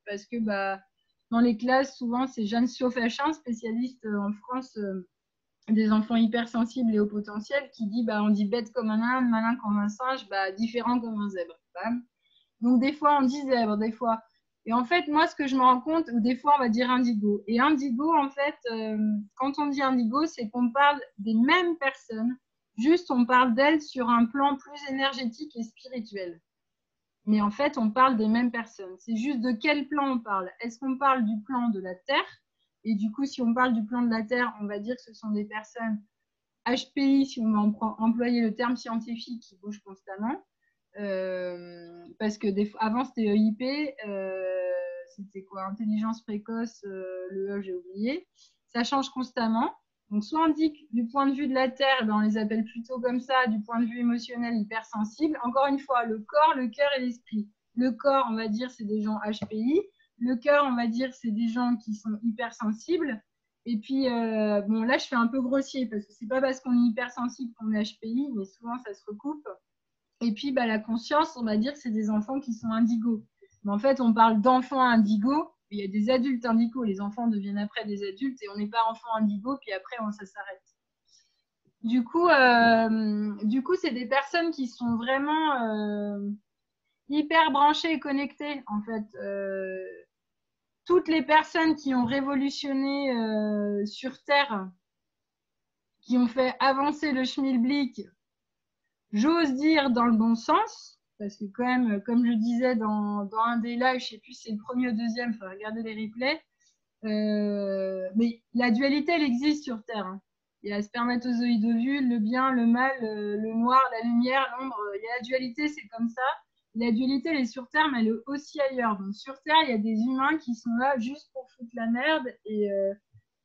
parce que dans les classes, souvent, c'est Jeanne Siofachin, spécialiste en France des enfants hypersensibles et haut potentiel, qui dit on dit bête comme un âne, malin comme un singe, différent comme un zèbre. Donc, des fois, on dit zèbre, des fois. Et en fait, moi, ce que je me rends compte, ou des fois, on va dire indigo. Et indigo, en fait, quand on dit indigo, c'est qu'on parle des mêmes personnes. Juste, on parle d'elles sur un plan plus énergétique et spirituel. Mais en fait, on parle des mêmes personnes. C'est juste de quel plan on parle. Est-ce qu'on parle du plan de la Terre? Et du coup, si on parle du plan de la Terre, on va dire que ce sont des personnes HPI, si on va employer le terme scientifique, qui bouge constamment. Parce que avant, c'était EIP. C'était quoi? Intelligence précoce, le E, j'ai oublié. Ça change constamment. Donc, soit on dit que du point de vue de la Terre, ben, on les appelle plutôt comme ça, du point de vue émotionnel, hypersensible. Encore une fois, le corps, le cœur et l'esprit. Le corps, on va dire, c'est des gens HPI. Le cœur, on va dire, c'est des gens qui sont hypersensibles. Et puis, bon, là, je fais un peu grossier parce que c'est pas parce qu'on est hypersensible qu'on est HPI, mais souvent, ça se recoupe. Et puis, bah, la conscience, on va dire que c'est des enfants qui sont indigos. Mais en fait, on parle d'enfants indigos. Il y a des adultes indigos. Les enfants deviennent après des adultes et on n'est pas enfant indigo, puis après, ça s'arrête. Du coup, c'est des personnes qui sont vraiment hyper branchées et connectées. En fait, toutes les personnes qui ont révolutionné sur Terre, qui ont fait avancer le schmilblick, j'ose dire dans le bon sens, parce que quand même, comme je disais dans un des lives, je ne sais plus si c'est le premier ou le deuxième, il faut regarder les replays, mais la dualité, elle existe sur Terre. Hein. Il y a spermatozoïde ovule, le bien, le mal, le noir, la lumière, l'ombre. Il y a la dualité, c'est comme ça. La dualité, elle est sur Terre, mais elle est aussi ailleurs. Donc sur Terre, il y a des humains qui sont là juste pour foutre la merde et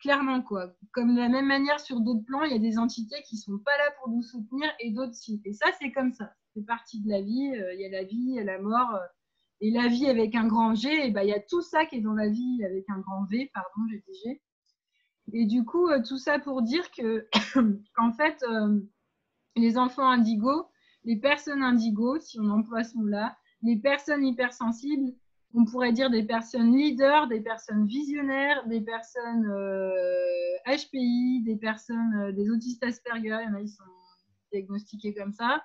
clairement, quoi. Comme de la même manière, sur d'autres plans, il y a des entités qui ne sont pas là pour nous soutenir et d'autres si. Et ça, c'est comme ça. C'est partie de la vie. Il y a la vie, il y a la mort. Et la vie avec un grand G, et ben, il y a tout ça qui est dans la vie avec un grand V, pardon, j'ai dit G. Et du coup, tout ça pour dire qu'en fait, les enfants indigos, les personnes indigos, si on emploie ce mot-là, les personnes hypersensibles, on pourrait dire des personnes leaders, des personnes visionnaires, des personnes HPI, des personnes, des autistes Asperger, il y en a qui sont diagnostiqués comme ça.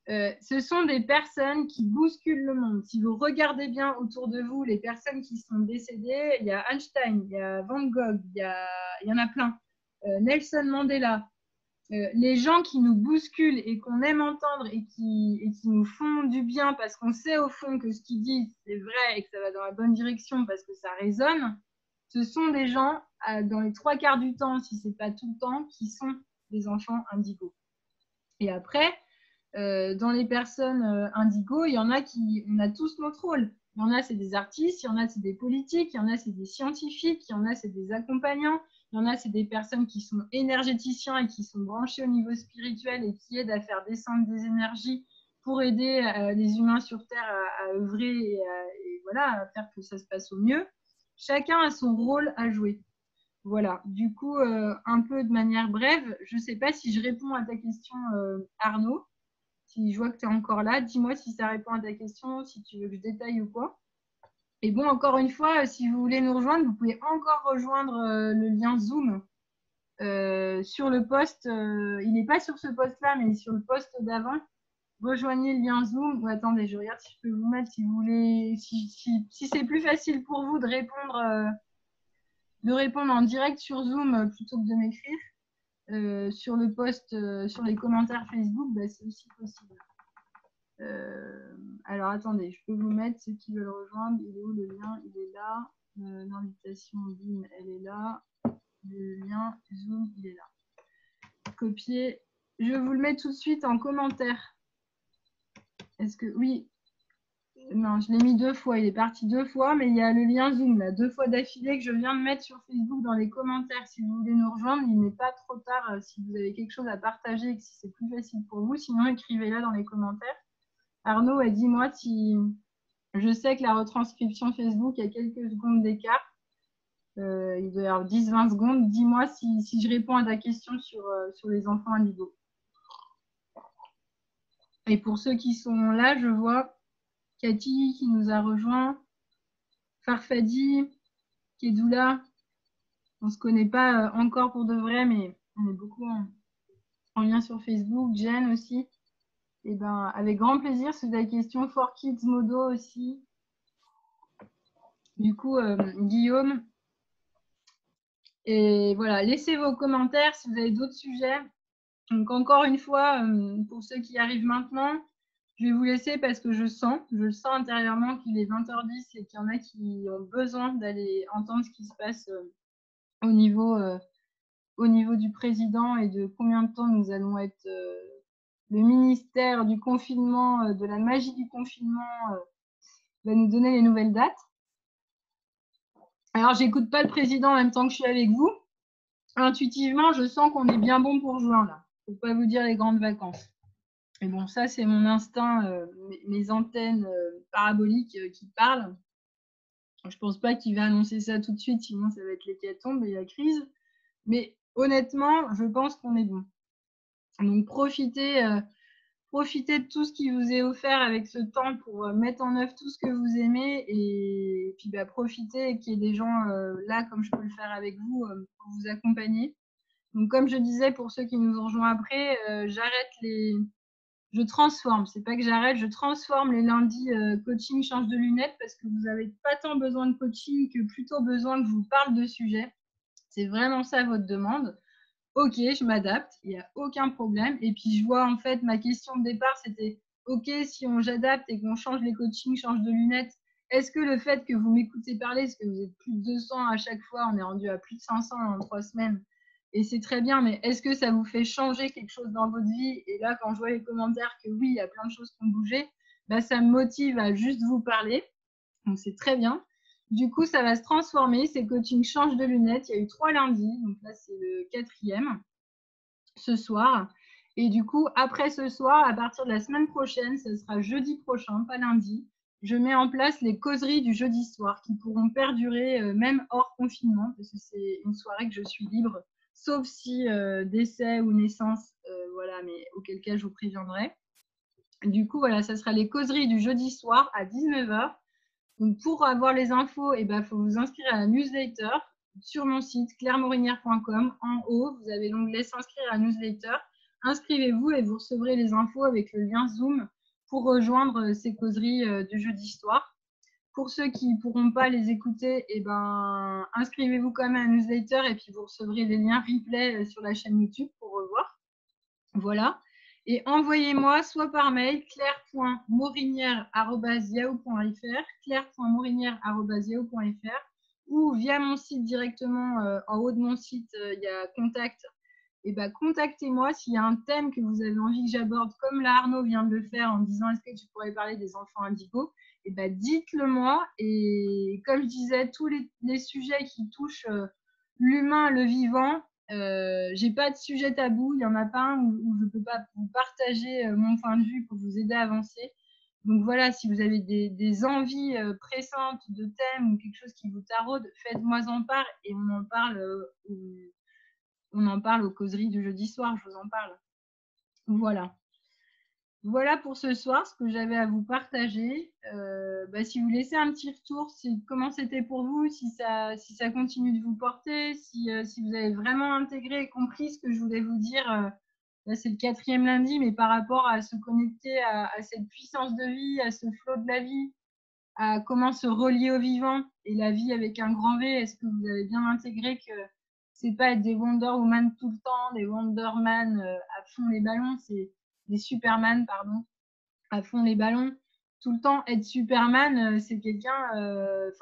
Ce sont des personnes qui bousculent le monde. Si vous regardez bien autour de vous, les personnes qui sont décédées, il y a Einstein, il y a Van Gogh, il y en a plein. Nelson Mandela. Les gens qui nous bousculent et qu'on aime entendre et qui nous font du bien parce qu'on sait au fond que ce qu'ils disent, c'est vrai et que ça va dans la bonne direction parce que ça résonne, ce sont des gens, dans les 3/4 du temps, si ce n'est pas tout le temps, qui sont des enfants indigos. Et après, dans les personnes indigos, il y en a on a tous notre rôle. Il y en a, c'est des artistes, il y en a, c'est des politiques, il y en a, c'est des scientifiques, il y en a, c'est des accompagnants, il y en a, c'est des personnes qui sont énergéticiens et qui sont branchés au niveau spirituel et qui aident à faire descendre des énergies pour aider les humains sur Terre à œuvrer et voilà, à faire que ça se passe au mieux. Chacun a son rôle à jouer. Voilà, du coup, un peu de manière brève, je ne sais pas si je réponds à ta question, Arnaud. Si je vois que tu es encore là, dis-moi si ça répond à ta question, si tu veux que je détaille ou quoi. Et bon, encore une fois, si vous voulez nous rejoindre, vous pouvez encore rejoindre le lien Zoom sur le post. Il n'est pas sur ce post-là, mais sur le post d'avant. Rejoignez le lien Zoom. Ou attendez, je regarde si je peux vous mettre, si vous voulez, si c'est plus facile pour vous de répondre en direct sur Zoom plutôt que de m'écrire. Sur le post, sur les commentaires Facebook, bah, c'est aussi possible. Alors attendez, je peux vous mettre ceux qui veulent rejoindre. Il est où le lien? Il est là. L'invitation Zoom, elle est là. Le lien Zoom, il est là. Copier. Je vous le mets tout de suite en commentaire. Est-ce que oui? Non, je l'ai mis 2 fois. Il est parti 2 fois, mais il y a le lien Zoom là, 2 fois d'affilée que je viens de mettre sur Facebook dans les commentaires. Si vous voulez nous rejoindre, il n'est pas trop tard si vous avez quelque chose à partager et que si c'est plus facile pour vous. Sinon, écrivez-la dans les commentaires. Arnaud, dis-moi si je sais que la retranscription Facebook a quelques secondes d'écart. Il doit y avoir 10-20 secondes. Dis-moi si je réponds à ta question sur les enfants indigos. Et pour ceux qui sont là, je vois Cathy qui nous a rejoint, Farfadi, Kedoula. On ne se connaît pas encore pour de vrai, mais on est beaucoup en lien sur Facebook. Jen aussi. Et ben, avec grand plaisir, c'est la question. For Kids Modo aussi. Du coup, Guillaume. Et voilà, laissez vos commentaires si vous avez d'autres sujets. Donc, encore une fois, pour ceux qui arrivent maintenant, je vais vous laisser parce que je le sens intérieurement qu'il est 20h10 et qu'il y en a qui ont besoin d'aller entendre ce qui se passe au niveau au niveau du président et de combien de temps nous allons être le ministère du confinement, de la magie du confinement, va nous donner les nouvelles dates. Alors, j'écoute pas le président en même temps que je suis avec vous. Intuitivement, je sens qu'on est bien bon pour juin, là. Faut pas vous dire les grandes vacances. Et bon, ça, c'est mon instinct, mes antennes paraboliques qui parlent. Je pense pas qu'il va annoncer ça tout de suite, sinon ça va être l'hécatombe et la crise. Mais honnêtement, je pense qu'on est bon. Donc, profitez de tout ce qui vous est offert avec ce temps pour mettre en œuvre tout ce que vous aimez et puis profitez qu'il y ait des gens là, comme je peux le faire avec vous, pour vous accompagner. Donc, comme je disais, pour ceux qui nous ont rejoints après, je transforme. C'est pas que j'arrête, je transforme les lundis coaching change de lunettes parce que vous n'avez pas tant besoin de coaching que plutôt besoin que je vous parle de sujets. C'est vraiment ça votre demande. Ok, je m'adapte, il n'y a aucun problème. Et puis, je vois en fait, ma question de départ, c'était ok, si j'adapte et qu'on change les coachings, change de lunettes, est-ce que le fait que vous m'écoutez parler, parce que vous êtes plus de 200 à chaque fois, on est rendu à plus de 500 en 3 semaines, et c'est très bien, mais est-ce que ça vous fait changer quelque chose dans votre vie? Et là, quand je vois les commentaires que oui, il y a plein de choses qui ont bougé, bah, ça me motive à juste vous parler. Donc, c'est très bien. Du coup, ça va se transformer. Ces coachings changent de lunettes. Il y a eu 3 lundis. Donc là, c'est le 4e ce soir. Et du coup, après ce soir, à partir de la semaine prochaine, ce sera jeudi prochain, pas lundi, je mets en place les causeries du jeudi soir qui pourront perdurer même hors confinement parce que c'est une soirée que je suis libre, sauf si décès ou naissance, voilà, mais auquel cas je vous préviendrai. Du coup, voilà, ça sera les causeries du jeudi soir à 19h. Donc, pour avoir les infos, faut vous inscrire à la newsletter sur mon site clairemorinière.com. En haut, vous avez l'onglet s'inscrire à la newsletter. Inscrivez-vous et vous recevrez les infos avec le lien Zoom pour rejoindre ces causeries du jeudi soir. Pour ceux qui ne pourront pas les écouter, inscrivez-vous quand même à la newsletter et puis vous recevrez les liens replay sur la chaîne YouTube pour revoir. Voilà. Et envoyez-moi soit par mail claire.morinière@yahoo.fr, claire.morinière@yahoo.fr ou via mon site directement. En haut de mon site, il y a contact. Et contactez-moi s'il y a un thème que vous avez envie que j'aborde, comme là Arnaud vient de le faire en disant est-ce que tu pourrais parler des enfants indigos, dites-le moi. Et comme je disais, tous les sujets qui touchent l'humain, le vivant, j'ai pas de sujet tabou, il n'y en a pas un où je ne peux pas vous partager mon point de vue pour vous aider à avancer. Donc voilà, si vous avez des envies pressantes de thèmes ou quelque chose qui vous taraude, faites-moi en part et on en parle aux causeries du jeudi soir, je vous en parle. Voilà. Voilà pour ce soir, ce que j'avais à vous partager. Si vous laissez un petit retour, comment c'était pour vous, si ça continue de vous porter, si vous avez vraiment intégré et compris ce que je voulais vous dire. Là, c'est le 4e lundi, mais par rapport à se connecter à cette puissance de vie, à ce flot de la vie, à comment se relier au vivant et la vie avec un grand V. Est-ce que vous avez bien intégré que c'est pas être des Wonder Woman tout le temps, des Wonder Man à fond les ballons, c'est des Superman, pardon, à fond les ballons. Tout le temps, être Superman, c'est quelqu'un...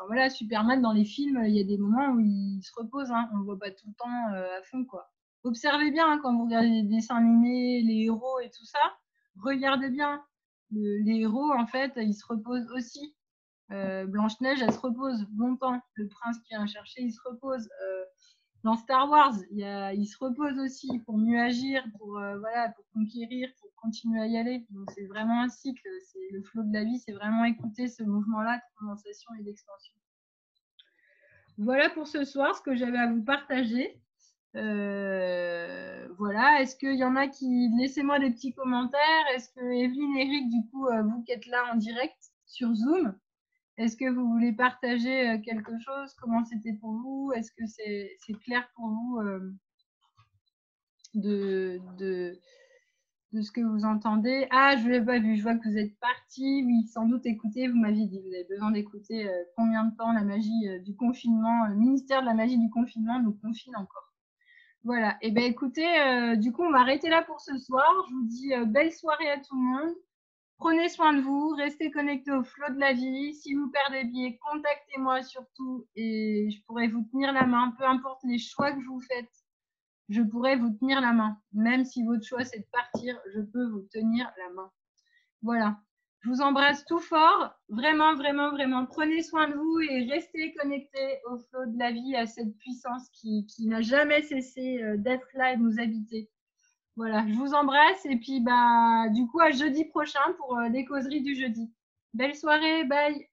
voilà, Superman, dans les films, il y a des moments où il se repose. Hein, on ne le voit pas tout le temps à fond, quoi. Observez bien hein, quand vous regardez les dessins animés, les héros et tout ça. Regardez bien. Les héros, en fait, ils se reposent aussi. Blanche-Neige, elle se repose longtemps. Le prince qui vient chercher, il se repose. Dans Star Wars, il se repose aussi pour mieux agir, pour conquérir, pour continuer à y aller. Donc c'est vraiment un cycle, c'est le flot de la vie, c'est vraiment écouter ce mouvement-là de condensation et d'expansion. Voilà pour ce soir ce que j'avais à vous partager. Voilà, est-ce qu'il y en a qui... Laissez-moi des petits commentaires. Est-ce que Evelyne et Eric, du coup, vous qui êtes là en direct sur Zoom, est-ce que vous voulez partager quelque chose? Comment c'était pour vous? Est-ce que c'est clair pour vous de ce que vous entendez? Ah, je ne l'ai pas vu, je vois que vous êtes partis. Oui, sans doute écouter, vous m'aviez dit, vous avez besoin d'écouter combien de temps la magie du confinement, le ministère de la magie du confinement nous confine encore. Voilà, et écoutez, du coup, on va arrêter là pour ce soir. Je vous dis belle soirée à tout le monde. Prenez soin de vous, restez connectés au flot de la vie. Si vous perdez pied, contactez-moi surtout et je pourrai vous tenir la main, peu importe les choix que vous faites je pourrais vous tenir la main. Même si votre choix, c'est de partir, je peux vous tenir la main. Voilà. Je vous embrasse tout fort. Vraiment, vraiment, vraiment. Prenez soin de vous et restez connectés au flot de la vie, à cette puissance qui n'a jamais cessé d'être là et de nous habiter. Voilà, je vous embrasse et puis bah, du coup à jeudi prochain pour les causeries du jeudi. Belle soirée, bye!